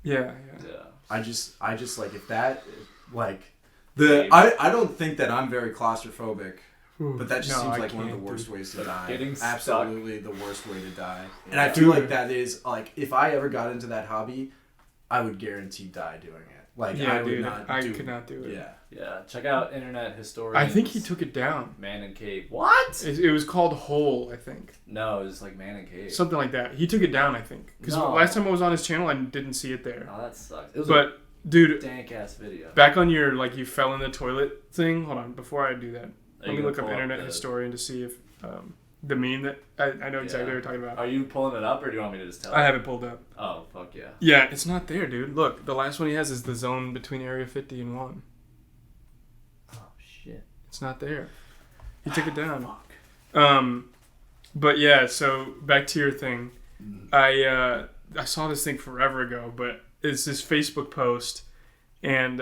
Yeah. Yeah. I just like if that like I don't think that I'm very claustrophobic But that just No, seems I like one of the can't, worst dude. ways to die. Getting stuck. Absolutely the worst way to die. And Yeah. I feel like that is, like, if I ever got into that hobby, I would guarantee die doing it. Like, Yeah, I would dude, not I do could not do it. Yeah. Yeah, check out internet historians. I think he took it down. Man in Cave. What? It was called Hole, I think. No, it was like Man in Cave. Something like that. He took it down, I think. Because No. last time I was on his channel, I didn't see it there. Oh, that sucks. It was But, a dude, dank ass video. back on your, like, you fell in the toilet thing. Hold on, before I do that. Are Let you me look gonna up pull internet the- historian to see if the meme that I know exactly what you're talking about. Are you pulling it up, or do you want me to just tell I you? have it pulled up. Oh, fuck yeah. Yeah, it's not there, dude. Look, the last one he has is the zone between Area 50 and 1. Oh, shit. It's not there. He took it down. Fuck. But yeah, so back to your thing. Mm. I saw this thing forever ago, but it's this Facebook post, and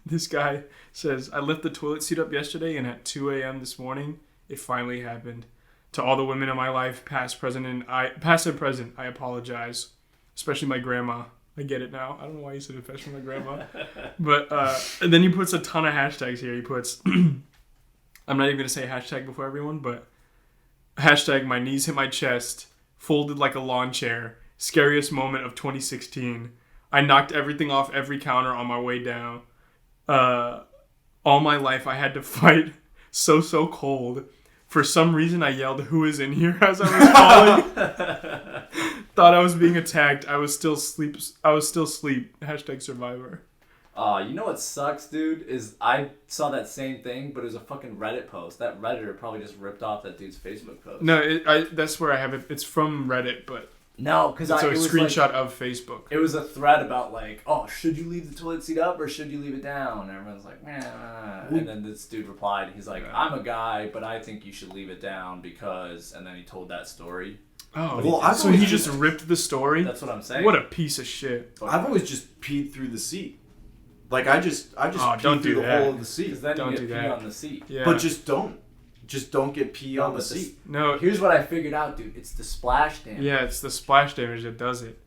this guy says, "I left the toilet seat up yesterday, and at 2 a.m. this morning, it finally happened. To all the women in my life, past, and present, I apologize. Especially my grandma. I get it now. I don't know why you said especially my grandma. But and then he puts a ton of hashtags here. He puts, I'm not even gonna say hashtag before everyone, but hashtag my knees hit my chest, folded like a lawn chair, scariest moment of 2016. I knocked everything off every counter on my way down. All my life I had to fight so cold. For some reason I yelled, 'Who is in here?' as I was falling. Thought I was being attacked. I was still asleep. Hashtag survivor." You know what sucks, dude? Is I saw that same thing, but it was a fucking Reddit post. That Redditor probably just ripped off that dude's Facebook post. No, that's where I have it. It's from Reddit, but No, because it's a it was screenshot of Facebook. It was a thread about like, oh, should you leave the toilet seat up or should you leave it down? And everyone's like, nah. And then this dude replied, he's like, I'm a guy, but I think you should leave it down because. And then he told that story. Oh, Well, so he just ripped the story? That's what I'm saying. What a piece of shit. I've always just peed through the seat. Like, I just peed don't through do the that. hole of the seat. Because then Don't you do get pee that. on the seat. Yeah. But just don't get pee No, on the but this- seat. No, Here's what I figured out, dude. It's the splash damage. yeah, it's the splash damage that does it.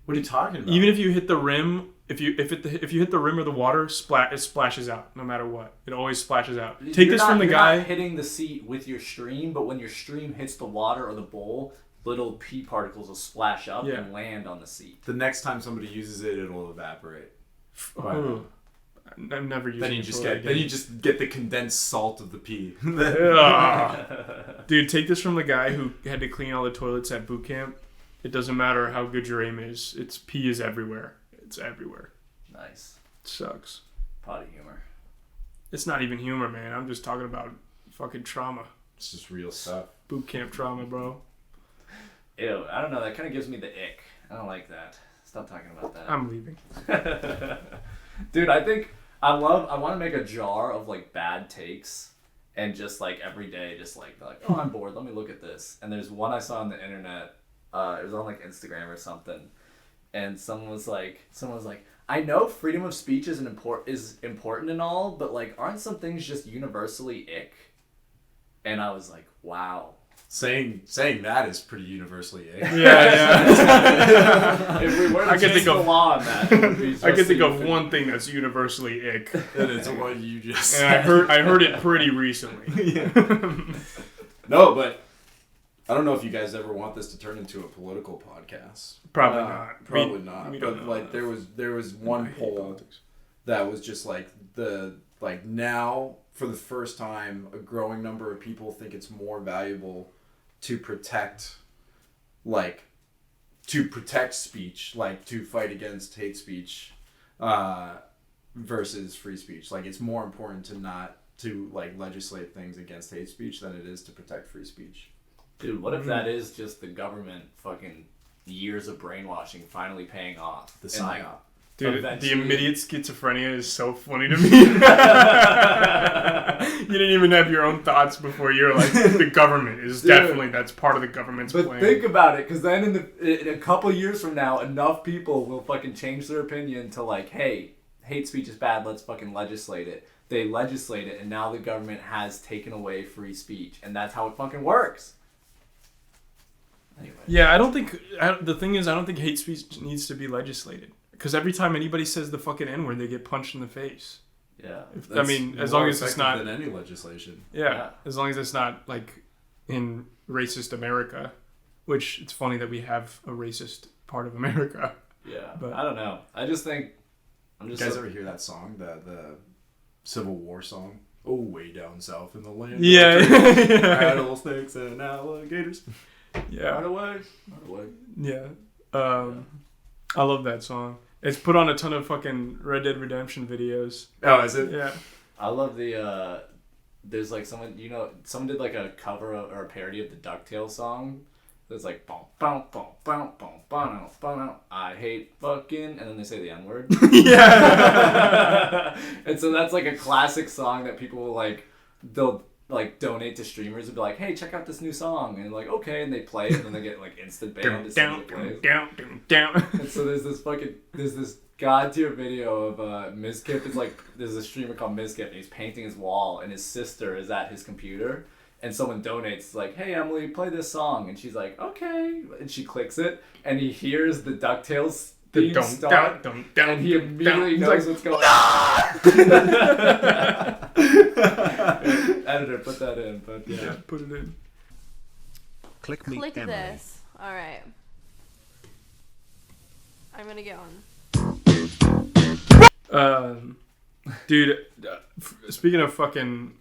What are you talking about? Even if you hit the rim, if you hit the rim or the water, it splashes out no matter what. It always splashes out. Take You're this from the you're guy. not hitting the seat with your stream, but when your stream hits the water or the bowl, little pee particles will splash up Yeah. and land on the seat. the next time somebody uses it, it'll evaporate. Oh, I'm never using Then you it just for that get then again. you just get the condensed salt of the pee. Ugh. Dude, take this from the guy who had to clean all the toilets at boot camp. It doesn't matter how good your aim is. It's pee is everywhere. It's everywhere. Nice. It sucks. Potty humor. It's not even humor, man. I'm just talking about fucking trauma. It's just real stuff. Boot camp trauma, bro. Ew, I don't know. That kind of gives me the ick. I don't like that. Stop talking about that. I'm leaving. Dude, I think I want to make a jar of like bad takes and just like every day just like oh, I'm bored, let me look at this. And there's one I saw on the internet, it was on like Instagram or something, and someone was like I know freedom of speech is important and all, but like aren't some things just universally ick? And I was like, wow. Saying that is pretty universally. Yeah. If we were to I can change think the of- law on that, it would be I can just think so of you could- one thing that's universally ick. And it's what you just And said. I heard it pretty recently. No, but I don't know if you guys ever want this to turn into a political podcast. Probably not. Probably We not. don't But know like enough. there was I one hate poll politics. that was just like now for the first time a growing number of people think it's more valuable to protect speech, like to fight against hate speech versus free speech. Like it's more important to like legislate things against hate speech than it is to protect free speech. Dude, what if that is just the government fucking years of brainwashing finally paying off? The And, like, psyop. Dude, eventually- the immediate schizophrenia is so funny to me. You didn't even have your own thoughts before you're like, the government is Dude. definitely, that's part of the government's But plan. think about it, because then in a couple years from now, enough people will fucking change their opinion to like, hey, hate speech is bad, let's fucking legislate it. They legislate it, and now the government has taken away free speech, and that's how it fucking works. Anyway. Yeah, the thing is, I don't think hate speech needs to be legislated. Because every time anybody says the fucking N-word, they get punched in the face. Yeah. I mean, as long as it's not than any legislation. Yeah, as long as it's not like in racist America, which it's funny that we have a racist part of America. Yeah, but I don't know. I just think You guys ever hear that song, the Civil War song? Oh, way down south in the land. Yeah, rattlesnakes and alligators. Yeah, right away. Yeah. I love that song. It's put on a ton of fucking Red Dead Redemption videos. Oh, is it? Yeah. I love the there's like someone did like a cover or a parody of the DuckTales song. It's like boom, boom, boom, boom, boom, boom, boom. I hate fucking, and then they say the N word. Yeah. And so that's like a classic song that people will like. They'll like donate to streamers and be like, "Hey, check out this new song," and like, "Okay," and they play it, and then they get like instant banned as soon as it plays. Down. And so there's this god tier video of Mizkip is like, there's a streamer called Mizkip, and he's painting his wall, and his sister is at his computer, and someone donates like, "Hey Emily, play this song," and she's like, "Okay," and she clicks it, and he hears the DuckTales theme start, and he immediately knows what's going on. Editor, put that in, but yeah, put it in. Click this. All right. I'm gonna get on. Dude, speaking of fucking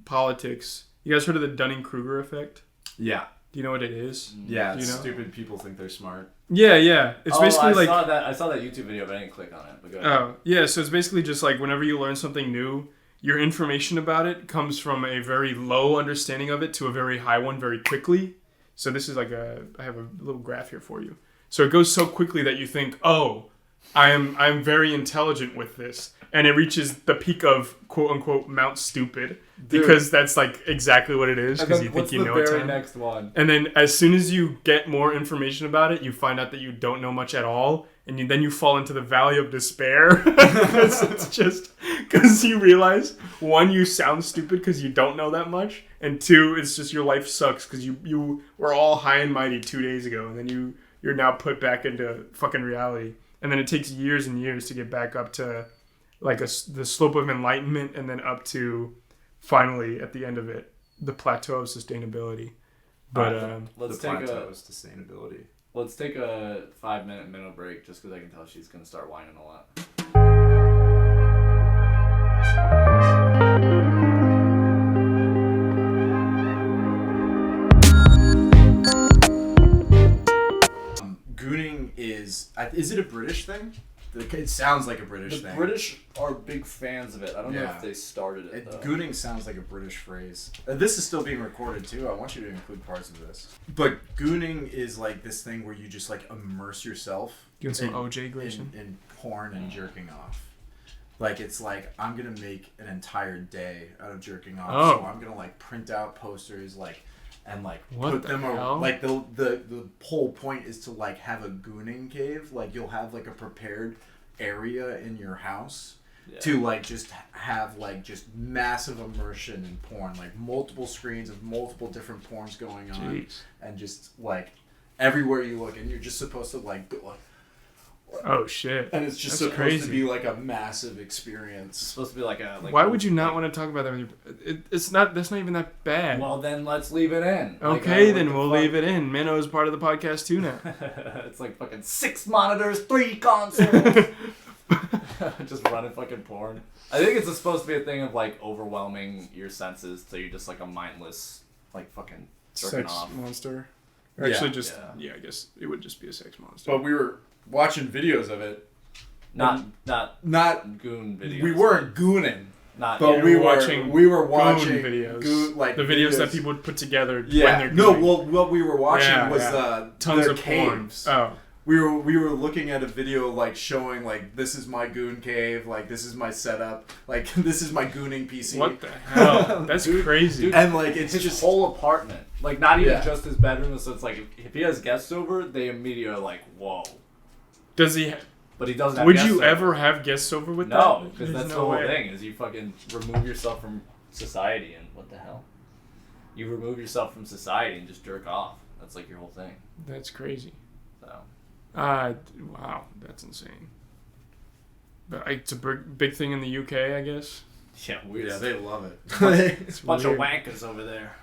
politics, you guys heard of the Dunning-Kruger effect? Yeah. Do you know what it is? Yeah, you know? Stupid people think they're smart. Yeah. It's basically I saw that YouTube video, but I didn't click on it. But go ahead. Oh, yeah. So it's basically just like whenever you learn something new, your information about it comes from a very low understanding of it to a very high one very quickly. So this is like I have a little graph here for you. So it goes so quickly that you think, oh, I'm very intelligent with this. And it reaches the peak of quote unquote Mount Stupid. Dude. Because that's like exactly what it is. Because you think you know what's the it. very next one? And then as soon as you get more information about it, you find out that you don't know much at all. And then you fall into the valley of despair. It's just because you realize, one, you sound stupid because you don't know that much. And two, it's just your life sucks because you were all high and mighty 2 days ago. And then you're now put back into fucking reality. And then it takes years and years to get back up to like the slope of enlightenment, and then up to finally at the end of it, the plateau of sustainability. But let's the take plateau of sustainability. Let's take a 5-minute minute break, just because I can tell she's gonna start whining a lot. Gooning is it a British thing? It sounds like a British thing. The British are big fans of it. I don't know if they started it, though. Gooning sounds like a British phrase. This is still being recorded, too. I want you to include parts of this. But gooning is like this thing where you just like immerse yourself doing some OJ Greyson in porn and jerking off. Like, it's like, I'm going to make an entire day out of jerking off. Oh. So I'm going to like print out posters and like what put the them hell? like the whole point is to like have a gooning cave. Like, you'll have like a prepared area in your house to like just have like just massive immersion in porn, like multiple screens of multiple different porns going on. Jeez. And just like everywhere you look, and you're just supposed to like oh shit. and it's just That's supposed crazy. to be like a massive experience. It's supposed to be like a. Why would you not want to talk about that? It's not. That's not even that bad. Well, then let's leave it in. Okay, then we'll leave it in. Minnow is part of the podcast too now. It's like fucking 6 monitors, 3 consoles. Just running fucking porn. I think it's supposed to be a thing of like overwhelming your senses, so you're just like a mindless, like fucking jerking Sex off. monster. Yeah. Actually, I guess it would just be a sex monster. But we were watching videos of it. Not goon videos. We weren't gooning. Not. But Yeah. we were Goon watching videos. like the videos that people would put together when Yeah. they're No. gooning. Well, what we were watching was tons their of caves. porn. Oh. We were looking at a video like showing like, this is my goon cave, like this is my setup, like this is my gooning PC. What the hell? That's crazy. Dude, and like it's his just whole apartment, like not even Yeah. just his bedroom. So it's like if he has guests over, they immediately are like, "Whoa!" Does he? But he doesn't. Have Would guests you over. ever have guests over with that? No, because There's that's no the whole way. thing. Is you fucking remove yourself from society, and what the hell? You remove yourself from society and just jerk off. That's like your whole thing. That's crazy. So. Wow, that's insane. But it's a big thing in the UK, I guess. Yeah, weird. Yeah, they love it. It's Bunch weird. of wankers over there.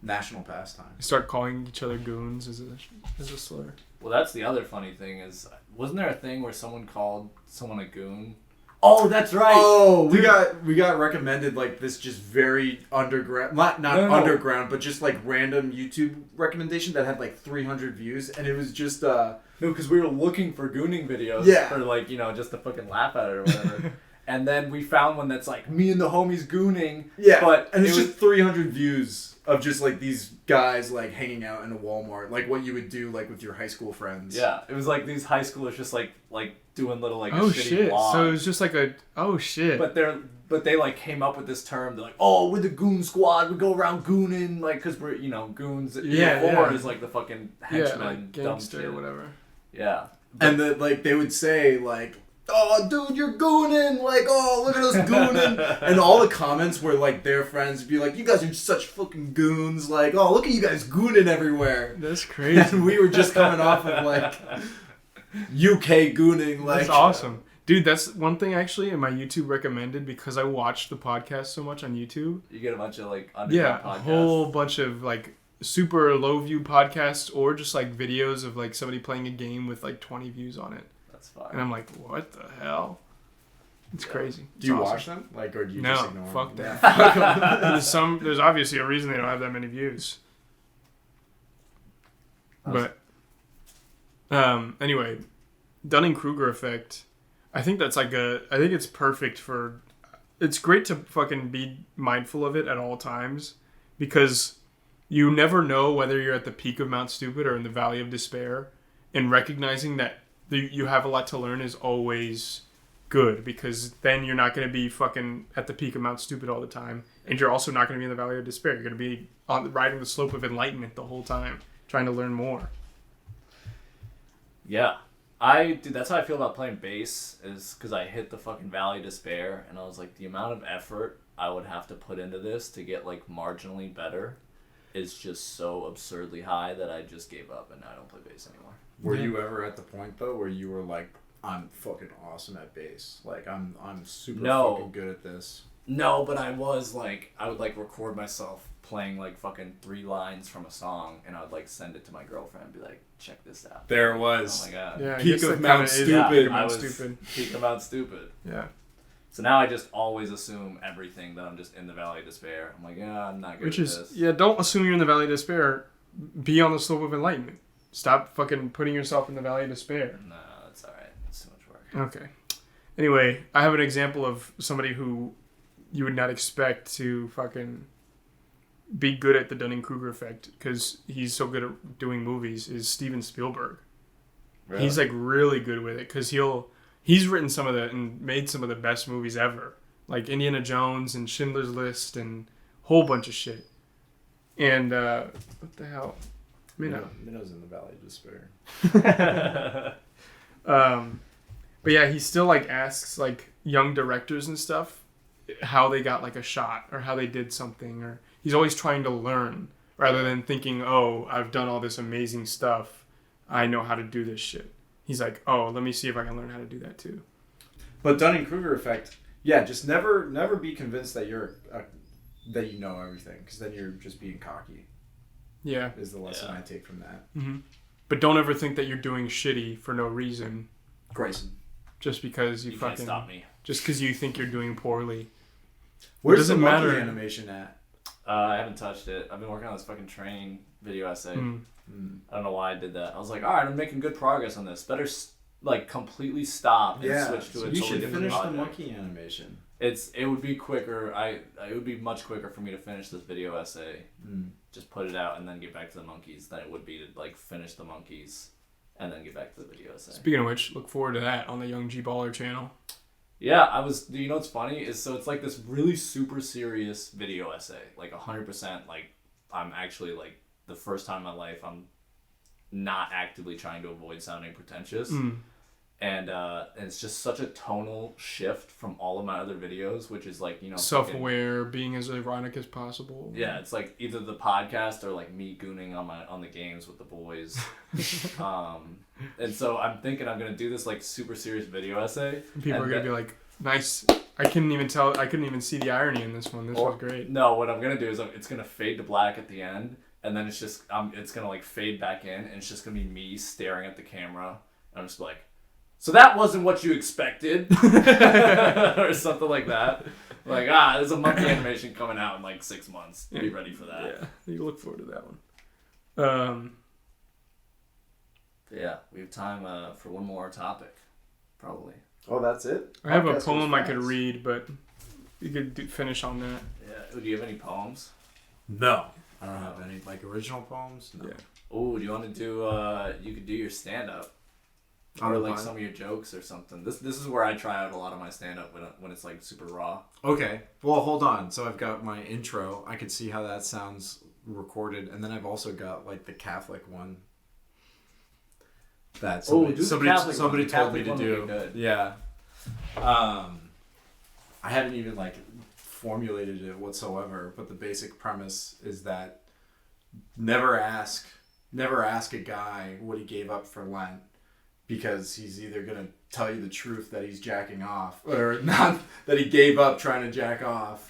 National pastime. They start calling each other goons as a slur. Well, that's the other funny thing is, wasn't there a thing where someone called someone a goon? Oh, that's right. Oh, Dude. we got recommended like this just very underground, not No. underground, but just like random YouTube recommendation that had like 300 views, and it was just No, because we were looking for gooning videos Yeah. for like, just to fucking laugh at it or whatever. And then we found one that's like me and the homies gooning. yeah, But and it's it was- just 300 views of just like these guys like hanging out in a Walmart, like what you would do like with your high school friends. Yeah, it was like these high schoolers just like doing little like Oh shitty shit! vlogs. So it was just like shit. But they like came up with this term. They're like, oh, we're the goon squad. We go around gooning, like, cause we're goons. Yeah, Or yeah. is like the fucking yeah, henchmen, like dumb gangster shit. or whatever. Yeah, And they would say like, oh dude, you're gooning, like, oh look at us gooning, and all the comments were like their friends would be like, you guys are such fucking goons, like, oh look at you guys gooning everywhere. That's crazy. And we were just coming off of like UK gooning, like. That's awesome. Dude, that's one thing actually in my YouTube recommended because I watched the podcast so much on YouTube. you get a bunch of like Yeah, underground a podcasts. whole bunch of like super low view podcasts or just like videos of like somebody playing a game with like 20 views on it. That's fine. And I'm like, what the hell? It's crazy. Do you It's awesome. watch them? Like, or do you No, just ignore fuck them? that. There's obviously a reason they don't have that many views. But anyway, Dunning-Kruger effect. I think that's I think it's perfect for. It's great to fucking be mindful of it at all times because you never know whether you're at the peak of Mount Stupid or in the Valley of Despair, and recognizing that you have a lot to learn is always good because then you're not going to be fucking at the peak of Mount Stupid all the time, and you're also not going to be in the Valley of Despair. You're going to be riding the slope of enlightenment the whole time, trying to learn more. Yeah. That's how I feel about playing bass, is because I hit the fucking Valley of Despair, and I was like, the amount of effort I would have to put into this to get like marginally better is just so absurdly high that I just gave up and I don't play bass anymore. Were you ever at the point though where you were like, I'm fucking awesome at bass, like I'm super fucking good at this? No, but I was like, I would like record myself playing like fucking 3 lines from a song, and I would like send it to my girlfriend and be like, check this out. There it was. Oh my god. Yeah, I Peak guess of that Mount kinda is Stupid. peak of I Mount was Stupid. peak about stupid. Yeah. So now I just always assume everything that I'm just in the Valley of Despair. I'm like, yeah, I'm not good Which at is, this. yeah, don't assume you're in the Valley of Despair. Be on the slope of enlightenment. Stop fucking putting yourself in the Valley of Despair. No, that's alright. It's too much work. Okay. Anyway, I have an example of somebody who you would not expect to fucking be good at the Dunning-Kruger effect because he's so good at doing movies is Steven Spielberg. Really? He's like really good with it because he's written some of the and made some of the best movies ever, like Indiana Jones and Schindler's List and a whole bunch of shit. And what the hell? Minnow's in the Valley of Despair. But yeah, he still like asks like young directors and stuff how they got like a shot or how they did something, or he's always trying to learn rather than thinking, oh, I've done all this amazing stuff, I know how to do this shit. He's like, oh, let me see if I can learn how to do that too. But Dunning-Kruger effect, yeah, just never be convinced that that you know everything, because then you're just being cocky. Yeah. Is the lesson I take from that. Mm-hmm. But don't ever think that you're doing shitty for no reason. Greyson. Just because you can't fucking stop me. Just because you think you're doing poorly. Where's the doesn't monkey matter. animation at? I haven't touched it. I've been working on this fucking train video essay. Mm. I don't know why I did that. I was like, all right, I'm making good progress on this. Better like completely stop and switch to a you totally should different finish project. the monkey animation. It would be quicker. It would be much quicker for me to finish this video essay, just put it out and then get back to the monkeys than it would be to like finish the monkeys and then get back to the video essay. Speaking of which, look forward to that on the Young G Baller channel. Yeah, you know what's funny is, so it's like this really super serious video essay, like 100%. Like I'm actually like the first time in my life I'm not actively trying to avoid sounding pretentious. And it's just such a tonal shift from all of my other videos, which is like, you know, self-aware, being as ironic as possible. Yeah, it's like either the podcast or like me gooning on the games with the boys. And so I'm thinking I'm gonna do this like super serious video essay. And people are gonna be like, nice. I couldn't even see the irony in this one. This was great. No, what I'm gonna do is it's gonna fade to black at the end, and then it's gonna like fade back in, and it's just gonna be me staring at the camera. And I'm just like, so that wasn't what you expected, or something like that. Like, there's a monkey animation coming out in like 6 months. Be ready for that. Yeah, you look forward to that one. Yeah, we have time for one more topic, probably. Oh, that's it? I have a poem I could read, but you could finish on that. Yeah. Do you have any poems? No. I don't have any, like, original poems? No. Yeah. Oh, do you want to do, you could do your stand-up. Or, like, some of your jokes or something. This is where I try out a lot of my stand-up when it's, like, super raw. Okay. Well, hold on. So I've got my intro. I could see how that sounds recorded. And then I've also got, like, the Catholic one. That somebody told me to do. Yeah. I haven't even like formulated it whatsoever, but the basic premise is that never ask a guy what he gave up for Lent, because he's either gonna tell you the truth that he's jacking off, or not, that he gave up trying to jack off,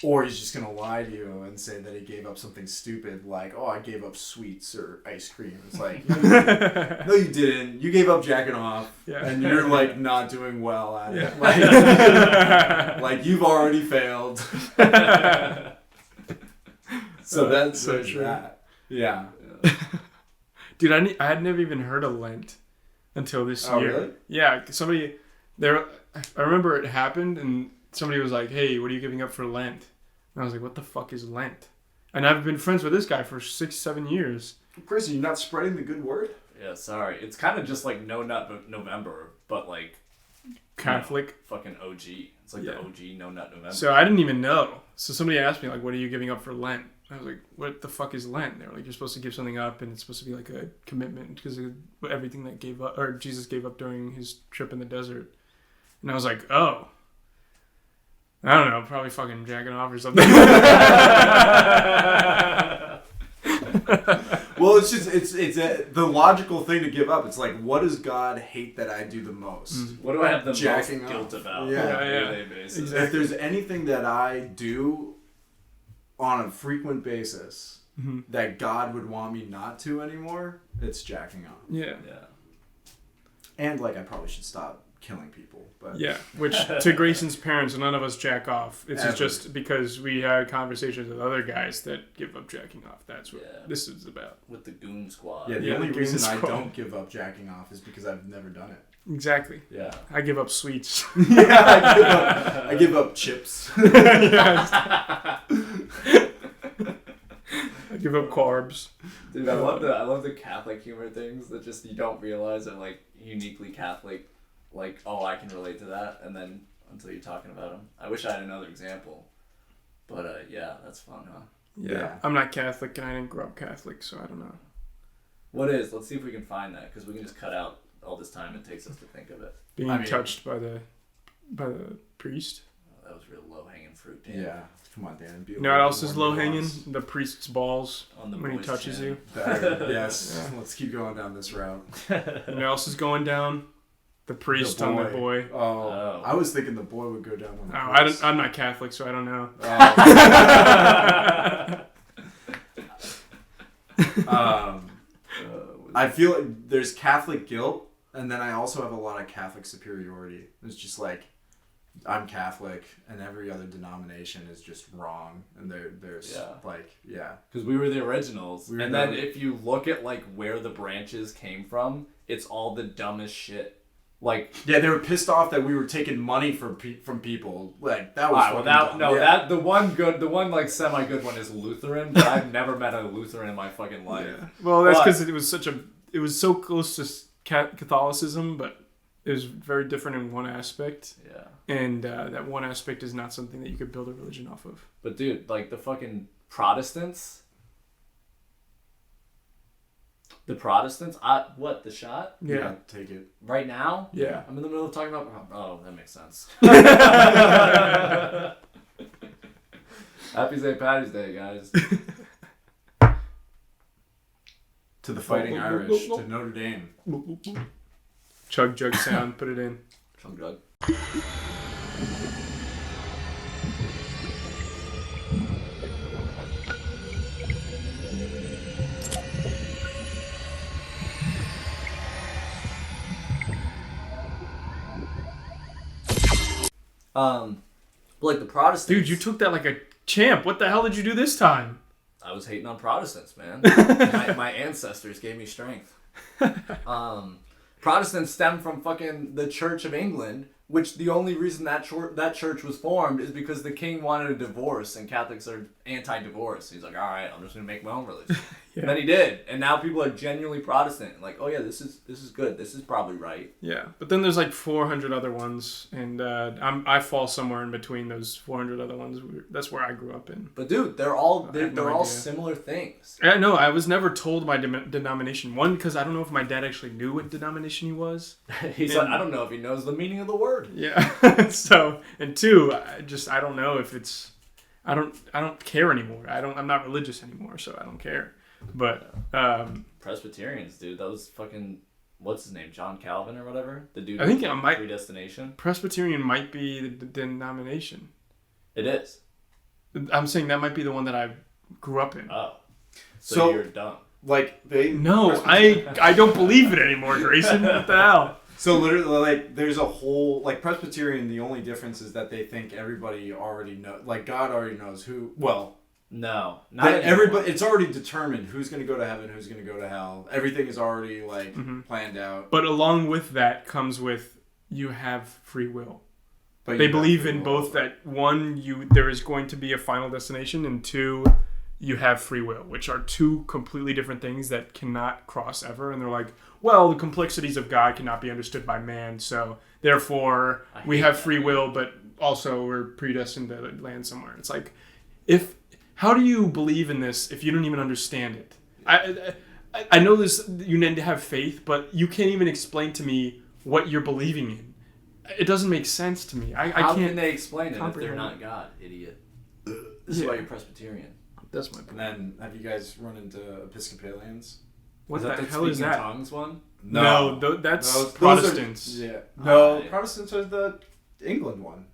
or he's just gonna lie to you and say that he gave up something stupid like, I gave up sweets or ice cream. It's like, no, you didn't. You gave up jacking off, and you're like not doing well at it. Like you've already failed. So that's so true. That. Yeah. Dude, I had never even heard of Lent until this year. Really? Yeah, I remember it happened, and somebody was like, hey, what are you giving up for Lent? And I was like, what the fuck is Lent? And I've been friends with this guy for 6-7 years. Greyson, you're not spreading the good word? Yeah, sorry. It's kind of just like No Nut November, but like... Catholic. Fucking OG. It's like the OG No Nut November. So I didn't even know. So somebody asked me, like, what are you giving up for Lent? I was like, what the fuck is Lent? They were like, you're supposed to give something up, and it's supposed to be like a commitment because of everything that Jesus gave up during his trip in the desert. And I was like, oh. I don't know, probably fucking jacking off or something. Well, it's the logical thing to give up. It's like, what does God hate that I do the most? What do I have the jacking most guilt about? Yeah. Exactly. If there's anything that I do on a frequent basis that God would want me not to anymore, it's jacking off. Yeah. And like, I probably should stop killing people. But yeah, which to Greyson's parents, none of us jack off. It's just because we had conversations with other guys that give up jacking off. That's what this is about. With the Goon Squad. Yeah, the only reason I don't give up jacking off is because I've never done it. Exactly. Yeah. I give up sweets. I give up chips. I give up carbs. Dude, I love the Catholic humor things that just you don't realize are like uniquely Catholic. Like, I can relate to that, and then until you're talking about them. I wish I had another example. But yeah, that's fun, huh? Yeah. I'm not Catholic, and I didn't grow up Catholic, so I don't know. What is? Let's see if we can find that, because we can just cut out all this time it takes us to think of it. Being touched by the priest. Oh, that was real low-hanging fruit, Dan. Yeah. Come on, Dan. You know what else is low-hanging? The priest's balls when he touches you. Yes. Yeah. Let's keep going down this route. You know what else is going down? The priest on the boy. Oh. I was thinking the boy would go down on the priest. I'm not Catholic, so I don't know. I feel like there's Catholic guilt, and then I also have a lot of Catholic superiority. It's just like, I'm Catholic, and every other denomination is just wrong, and there's because we were the originals, and then if you look at like where the branches came from, it's all the dumbest shit. Like, yeah, they were pissed off that we were taking money from people. Like, that was the one like semi good one is Lutheran, but I've never met a Lutheran in my fucking life. Yeah. Well, that's because it was so close to Catholicism, but it was very different in one aspect. Yeah. And that one aspect is not something that you could build a religion off of. But dude, like the fucking Protestants. The Protestants? The shot? Yeah, take it. Right now? Yeah. I'm in the middle of talking about... Oh, that makes sense. Happy St. Patty's Day, guys. To the Fighting Irish, to Notre Dame. Chug jug sound, put it in. Chug jug. Like the Protestants. Dude, you took that like a champ. What the hell did you do this time? I was hating on Protestants, man. my ancestors gave me strength. Protestants stem from fucking the Church of England, which the only reason that church was formed is because the king wanted a divorce, and Catholics are anti-divorce. He's like, all right, I'm just gonna make my own religion. Yeah. And then he did, and now people are genuinely Protestant. Like, oh yeah, this is good. This is probably right. Yeah, but then there's like 400 other ones, and I fall somewhere in between those 400 other ones. That's where I grew up in. But dude, they're all similar things. Yeah, no, I was never told my denomination. One, because I don't know if my dad actually knew what denomination he was. He's like, I don't know if he knows the meaning of the word. Yeah. So, and two, I don't know if it's. I don't care anymore. I'm not religious anymore, so I don't care. But Presbyterians, dude, those fucking, what's his name, John Calvin or whatever, the dude. I think it might. Predestination. Presbyterian might be the denomination. It is. I'm saying that might be the one that I grew up in. Oh, so you're dumb. Like they. No, I don't believe it anymore, Grayson. What the hell? So literally, like, there's a whole, like, Presbyterian, the only difference is that they think everybody already knows, like, God already knows who, well. No. Not everybody, it's already determined who's going to go to heaven, who's going to go to hell. Everything is already, like, planned out. But along with that comes with, you have free will. But they believe in both that, one, there is going to be a final destination, and two, you have free will, which are two completely different things that cannot cross ever. And they're like, well, the complexities of God cannot be understood by man, so therefore we have free will, but also we're predestined to land somewhere. It's like, how do you believe in this if you don't even understand it? I know this. You need to have faith, but you can't even explain to me what you're believing in. It doesn't make sense to me. How can they explain it if they're not God, idiot? This is why you're Presbyterian. That's my point. And then, have you guys run into Episcopalians? What the hell is that? Tongues one? No, that's Protestants. Yeah. No, Protestants are the England one.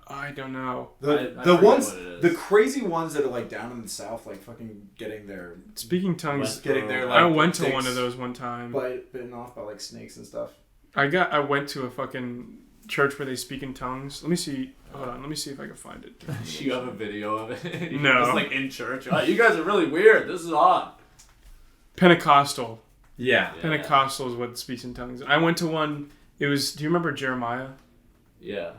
I don't know. The ones, the crazy ones that are like down in the south, like fucking getting their speaking tongues. Getting their like. I went to one of those one time. Bitten off by like snakes and stuff. I went to a fucking church where they speak in tongues. Let me see. Hold on. Let me see if I can find it. You have a video of it? No. Just like in church. Oh, you guys are really weird. This is odd. Pentecostal. Yeah. Pentecostal is what speaks in tongues. I went to one. It was. Do you remember Jeremiah? Yeah.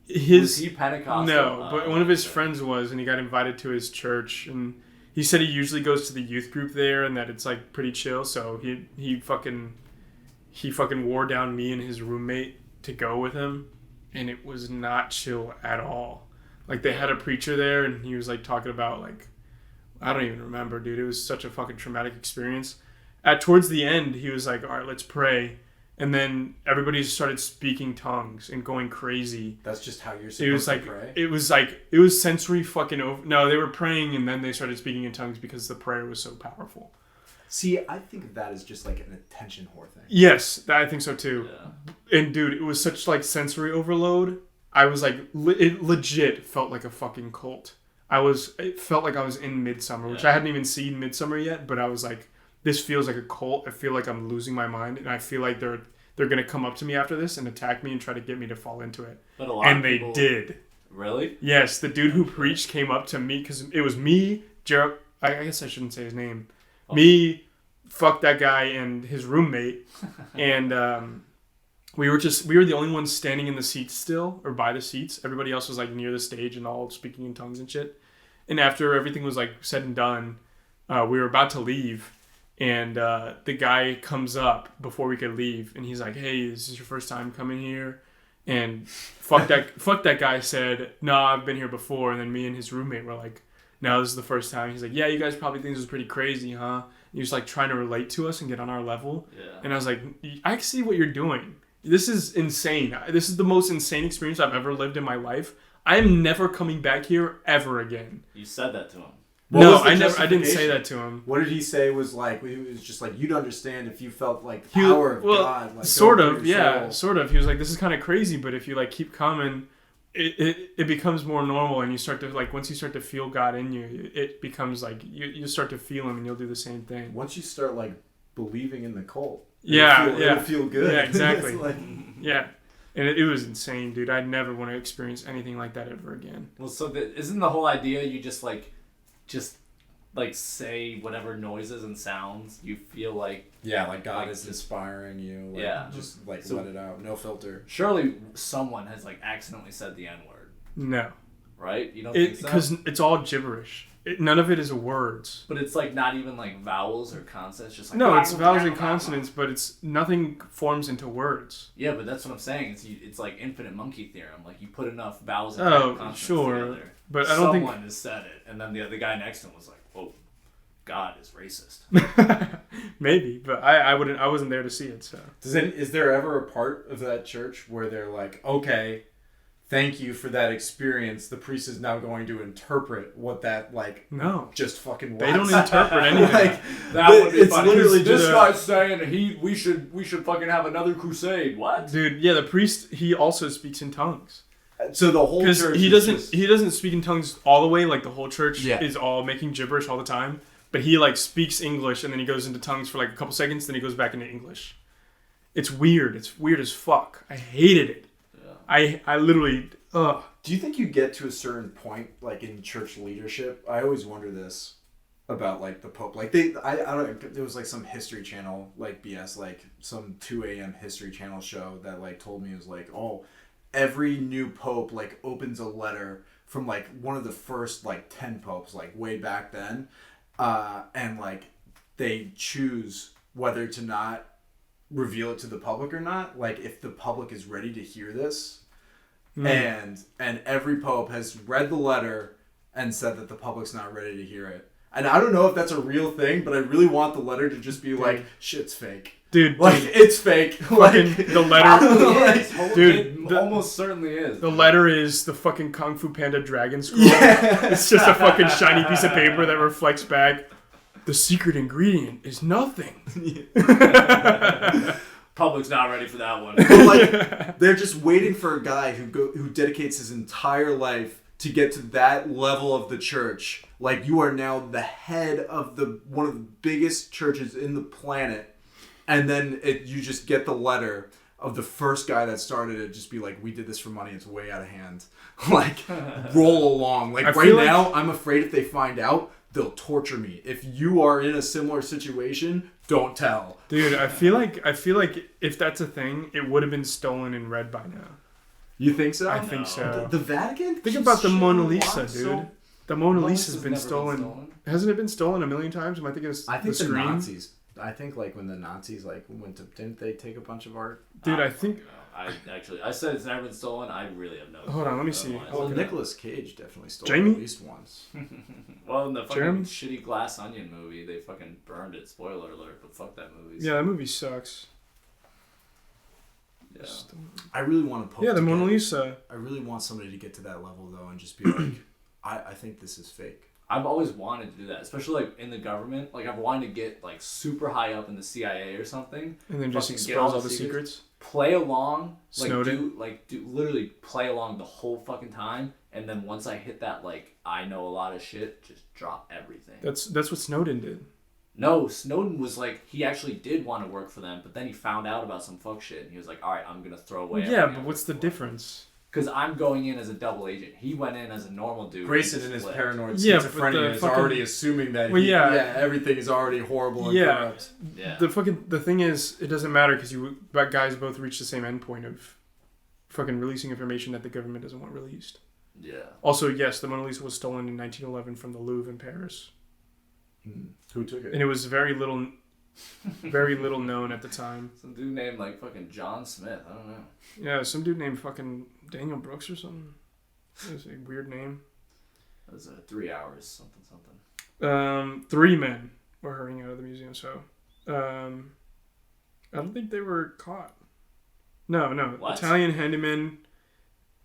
Was he Pentecostal? No, but one of his friends was, and he got invited to his church, and he said he usually goes to the youth group there, and that it's like pretty chill. So he fucking wore down me and his roommate to go with him, and it was not chill at all. Like they had a preacher there, and he was like talking about like, I don't even remember, dude. It was such a fucking traumatic experience. Towards the end, he was like, all right, let's pray. And then everybody started speaking tongues and going crazy. That's just how you're supposed to pray? It was sensory fucking over. No, they were praying and then they started speaking in tongues because the prayer was so powerful. See, I think that is just like an attention whore thing. Yes, I think so too. Yeah. And dude, it was such like sensory overload. I was like, it legit felt like a fucking cult. It felt like I was in Midsommar, which I hadn't even seen Midsommar yet, but I was like, this feels like a cult. I feel like I'm losing my mind, and I feel like they're gonna come up to me after this and attack me and try to get me to fall into it. And they did. Really? Yes, the dude who preached came up to me because it was me, Gerald. I guess I shouldn't say his name. Oh. Me, fuck that guy and his roommate, and we were the only ones standing in the seats still, or by the seats. Everybody else was like near the stage and all speaking in tongues and shit. And after everything was like said and done, we were about to leave. And the guy comes up before we could leave, and he's like, "Hey, this is your first time coming here?" And fuck that guy said, "No, I've been here before." And then me and his roommate were like, "No, this is the first time." He's like, "Yeah, you guys probably think this was pretty crazy, huh?" And he was like trying to relate to us and get on our level. Yeah. And I was like, "I see what you're doing. This is insane. This is the most insane experience I've ever lived in my life. I'm never coming back here ever again." You said that to him. No, I didn't say that to him. What did he say was like? It was just like, you'd understand if you felt like the power of God. Like, sort of, yeah, sort of. He was like, this is kind of crazy, but if you like keep coming, it becomes more normal, and you start to like, once you start to feel God in you, it becomes like you start to feel him, and you'll do the same thing. Once you start like believing in the cult, it'll feel good. Yeah, exactly. Like, yeah. And it was insane, dude. I'd never want to experience anything like that ever again. Well, so isn't the whole idea you just say whatever noises and sounds you feel like? Yeah, like God is inspiring you. Like, yeah. Just like let it out. No filter. Surely someone has like accidentally said the N-word. No. Right? You don't think so? Because it's all gibberish. None of it is words. But it's like not even like vowels or consonants. Just like no, it's vowels and consonants, but it's nothing forms into words. Yeah, but that's what I'm saying. It's like infinite monkey theorem. Like you put enough vowels and consonants together. But I don't think someone has said it, and then the other guy next to him was like, "Whoa, God is racist." Maybe, but I wasn't there to see it. So is there ever a part of that church where they're like, okay, thank you for that experience. The priest is now going to interpret what that no, just fucking was. They don't interpret anything. Like, that would be it's funny. Literally this just guy's saying we should fucking have another crusade. What? Dude, yeah, the priest, he also speaks in tongues. So the whole church he doesn't speak in tongues all the way. Like the whole church is all making gibberish all the time. But he like speaks English and then he goes into tongues for like a couple seconds. Then he goes back into English. It's weird. It's weird as fuck. I hated it. Yeah. I literally. Do you think you get to a certain point like in church leadership? I always wonder this about like the Pope. Like I don't. There was like some History Channel like BS, like some 2 a.m. History Channel show that like told me it was like, oh, every new pope like opens a letter from like one of the first like 10 popes like way back then, and like they choose whether to not reveal it to the public or not, like if the public is ready to hear this. And every pope has read the letter and said that the public's not ready to hear it. And I don't know if that's a real thing, but I really want the letter to just be like, shit's fake. Dude, like it's fake. Fucking the letter, dude, almost certainly is. The letter is the fucking Kung Fu Panda dragon scroll. Yeah. It's just a fucking shiny piece of paper that reflects back. The secret ingredient is nothing. Public's not ready for that one. But like, they're just waiting for a guy who dedicates his entire life to get to that level of the church. Like, you are now the head of one of the biggest churches in the planet. And then you just get the letter of the first guy that started it, just be like, we did this for money, it's way out of hand. Like, roll along. Like, right now, I'm afraid if they find out, they'll torture me. If you are in a similar situation, don't tell. Dude, I feel like if that's a thing, it would have been stolen and read by now. You think so? I think so. The Vatican? Think about the Mona Lisa, dude. The Mona Lisa's been stolen. Hasn't it been stolen a million times? Am I thinking of the Nazis. I think like when the Nazis like went to, didn't they take a bunch of art? Dude, I think. I said it's never been stolen. I really have no. Hold on, let me see. Well, Nicolas Cage definitely stole Jamie? it at least once. Well, in the fucking shitty Glass Onion movie, they fucking burned it. Spoiler alert, but fuck that movie. Yeah, that movie sucks. Yeah. I really want to poke. Yeah, the Mona Lisa. I really want somebody to get to that level though, and just be like, I think this is fake. I've always wanted to do that, especially like in the government. Like I've wanted to get like super high up in the CIA or something, and then just expose all the secrets. Play along, like Snowden. do literally play along the whole fucking time, and then once I hit that like I know a lot of shit, just drop everything. That's what Snowden did. No, Snowden was like he actually did want to work for them, but then he found out about some fuck shit, and he was like, all right, I'm gonna throw away. Yeah, but what's the difference? Because I'm going in as a double agent. He went in as a normal dude. Greyson in his paranoid schizophrenia is already assuming that everything is already horrible and corrupt. Yeah. The thing is, it doesn't matter because you guys both reach the same endpoint of fucking releasing information that the government doesn't want released. Yeah. Also, yes, the Mona Lisa was stolen in 1911 from the Louvre in Paris. Who took it? And it was very little known at the time. Some dude named like fucking John Smith. I don't know. Yeah, some dude named fucking Daniel Brooks or something. It was a weird name. It was 3 hours, something. 3 men were hurrying out of the museum, so I don't think they were caught. No. What? Italian handyman.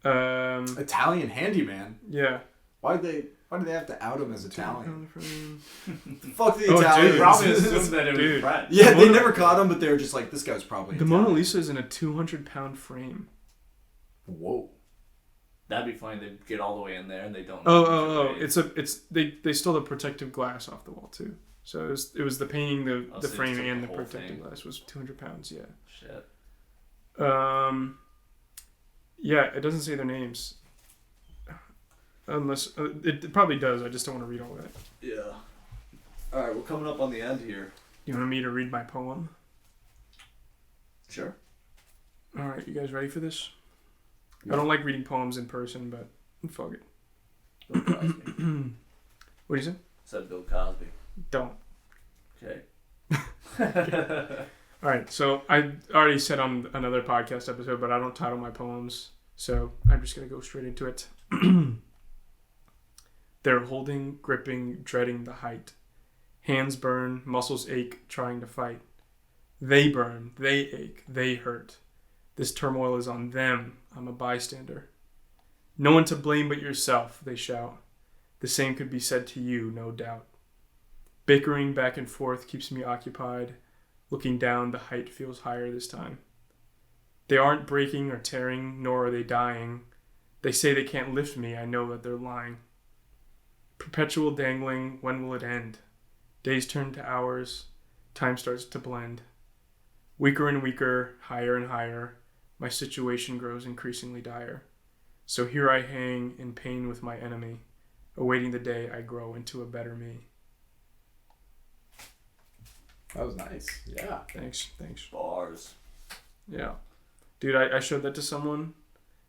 Italian handyman? Yeah. Why do they have to out him as Italian? Frame. Fuck the Oh, Italians. dude. Probably assumed that it was Dude. French. Yeah, The they Mona- never caught him, but they were just like, this guy's probably The Italian. Mona Lisa is in a 200-pound frame. Whoa. That'd be funny. They get all the way in there and they don't. Oh! They stole the protective glass off the wall too. So it was the painting, the so they frame, took and the the whole protective thing. glass was 200 pounds. Yeah. Shit. Yeah, it doesn't say their names. Unless it probably does. I just don't want to read all that. Yeah. All right, we're coming up on the end here. You want me to read my poem? Sure. All right, you guys ready for this? I don't like reading poems in person, but fuck it. Bill Cosby. What do you say? Said Bill Cosby. Don't. Okay. All right, so I already said on another podcast episode, but I don't title my poems, so I'm just going to go straight into it. They're holding, gripping, dreading the height. Hands burn, muscles ache, trying to fight. They burn, they ache, they hurt. This turmoil is on them, I'm a bystander. No one to blame but yourself, they shout. The same could be said to you, no doubt. Bickering back and forth keeps me occupied. Looking down, the height feels higher this time. They aren't breaking or tearing, nor are they dying. They say they can't lift me, I know that they're lying. Perpetual dangling, when will it end? Days turn to hours, time starts to blend. Weaker and weaker, higher and higher, my situation grows increasingly dire. So here I hang in pain with my enemy, awaiting the day I grow into a better me. That was nice. Yeah. Thanks. Bars. Yeah. Dude, I showed that to someone,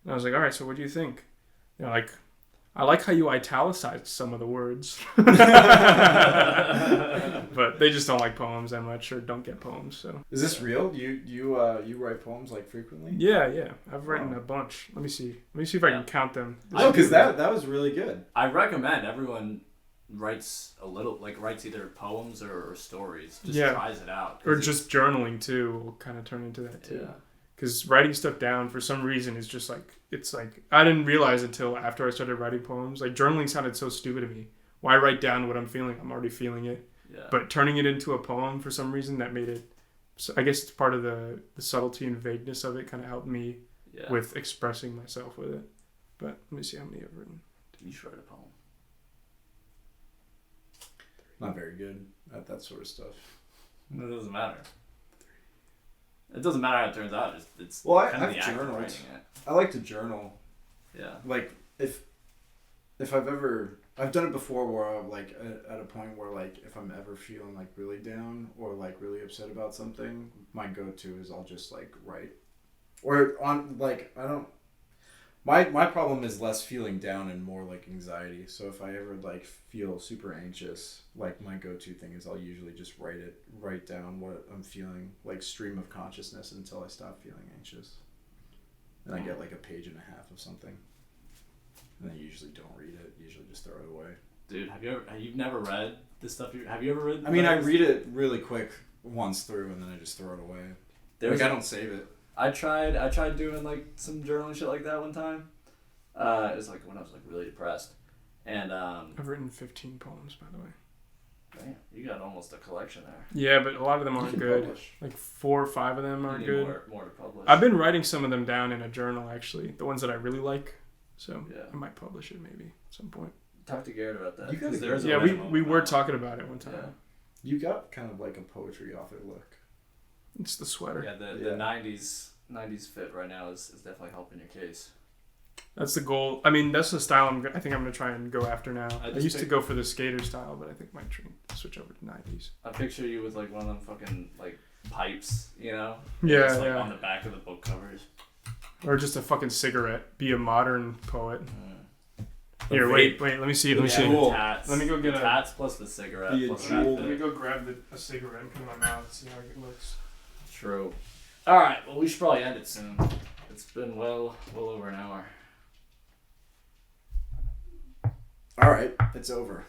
and I was like, all right, so what do you think? They're like, I like how you italicized some of the words. But they just don't like poems that much, or don't get poems, so. Is this real? You write poems like frequently? Yeah. I've written a bunch. Let me see if I can count them. Oh, because that was really good. I recommend everyone writes either poems or stories. Just tries it out. Or just journaling too will kind of turn into that too. Yeah. Because writing stuff down for some reason is just like, it's like, I didn't realize until after I started writing poems. Like journaling sounded so stupid to me. Why write down what I'm feeling? I'm already feeling it. Yeah. But turning it into a poem for some reason, that made it, so I guess it's part of the subtlety and vagueness of it kind of helped me with expressing myself with it. But let me see how many I've written. You should write a poem. Not very good at that sort of stuff. It doesn't matter. It doesn't matter how it turns out. It's Well, kind of I've the act of journaled. writing it. I like to journal. Yeah. Like if I've done it before where I'm like at a point where like if I'm ever feeling like really down or like really upset about something, my go-to is I'll just like write. Or on like I don't. My problem is less feeling down and more like anxiety. So if I ever like feel super anxious, like my go-to thing is I'll usually just write down what I'm feeling, like stream of consciousness until I stop feeling anxious. And I get like a page and a half of something. And I usually don't read it. Usually just throw it away. Dude, you've never read this stuff? Have you ever read? I mean, I read it really quick once through and then I just throw it away. I don't save it. I tried doing like some journaling shit like that one time. It was like when I was like really depressed, and I've written 15 poems, by the way. Damn, you got almost a collection there. Yeah, but a lot of them You aren't can good. publish. Like 4 or 5 of them aren't You good. need more to publish. I've been writing some of them down in a journal, actually. The ones that I really like. So Yeah. I might publish it maybe at some point. Talk to Garrett about that. You gotta 'cause get- there's a Yeah, minimum we were amount. talking about it one time. Yeah. You got kind of like a poetry author look. It's the sweater. Yeah, the 90s fit right now is definitely helping your case. That's the goal. I mean, that's the style I think I'm going to try and go after now. I just used to pick- go for the skater style, but I think I might switch over to 90s. I picture you with like one of them fucking like pipes, you know? Yeah, Just, like, yeah. on the back of the book covers. Or just a fucking cigarette. Be a modern poet. Mm. Here, wait. Let me see. Let me Yeah, see. the tats. Let me go get the a- tats plus the cigarette Be a plus jewel. that Let me fit. go grab a cigarette and put it in my mouth and see how it looks. True. All right. Well, we should probably end it soon. It's been well over an hour. All right, it's over.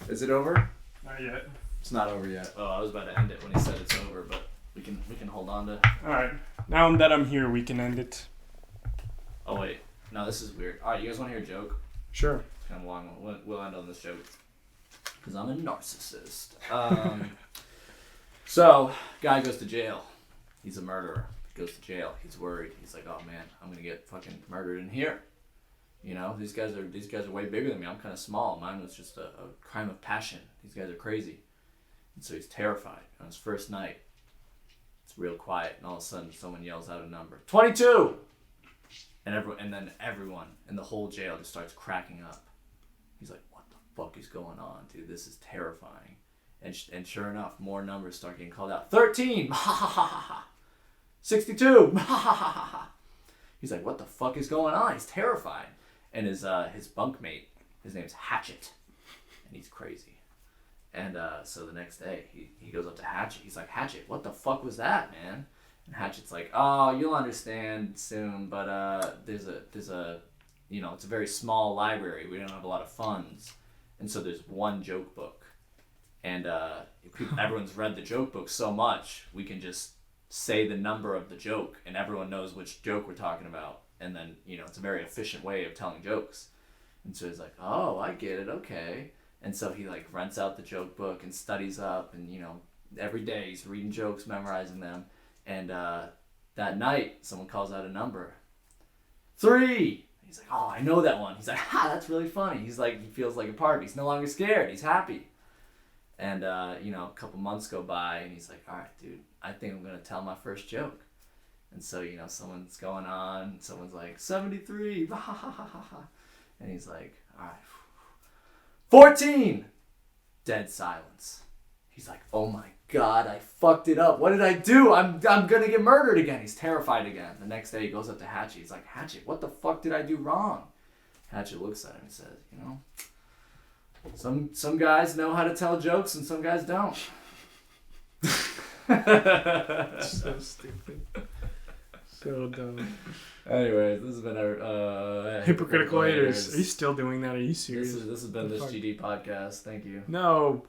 Is it over? Not yet. It's not over yet. Oh, I was about to end it when he said it's over, but we can hold on to. All right. Now that I'm here, we can end it. Oh wait, No, this is weird. All right, you guys want to hear a joke? Sure. Kind of long one. We'll end on this joke. Because I'm a narcissist. So, guy goes to jail. He's a murderer. He goes to jail. He's worried. He's like, oh man, I'm gonna get fucking murdered in here. You know, these guys are way bigger than me. I'm kind of small. Mine was just a crime of passion. These guys are crazy. And so he's terrified. On his first night, it's real quiet, and all of a sudden someone yells out a number. 22! And then everyone in the whole jail just starts cracking up. He's like, what the fuck is going on, dude? This is terrifying. And sure enough, more numbers start getting called out. 13! 62! He's like, what the fuck is going on? He's terrified. And his bunkmate, his name's Hatchet, and he's crazy. And so the next day, he goes up to Hatchet. He's like, Hatchet, what the fuck was that, man? And Hatchet's like, oh, you'll understand soon, but there's a, you know, it's a very small library. We don't have a lot of funds. And so there's one joke book. And everyone's read the joke book so much, we can just say the number of the joke, and everyone knows which joke we're talking about. And then, you know, it's a very efficient way of telling jokes. And so he's like, oh, I get it, okay. And so he, like, rents out the joke book and studies up, and, you know, every day he's reading jokes, memorizing them. And that night, someone calls out a number. 3! He's like, oh, I know that one. He's like, ha, that's really funny. He's like, he feels like a part. He's no longer scared. He's happy. And, you know, a couple months go by, and he's like, all right, dude, I think I'm going to tell my first joke. And so, you know, someone's going on, someone's like, 73, and he's like, all right, 14! Dead silence. He's like, oh my God, I fucked it up. What did I do? I'm gonna get murdered again. He's terrified again. The next day he goes up to Hatchet. He's like, Hatchet, what the fuck did I do wrong? Hatchet looks at him and says, you know, some guys know how to tell jokes and some guys don't. So stupid. So dumb. Anyways, this has been our Hypocritical haters. Are you still doing that? Are you serious? This has been this GD podcast. Thank you. No.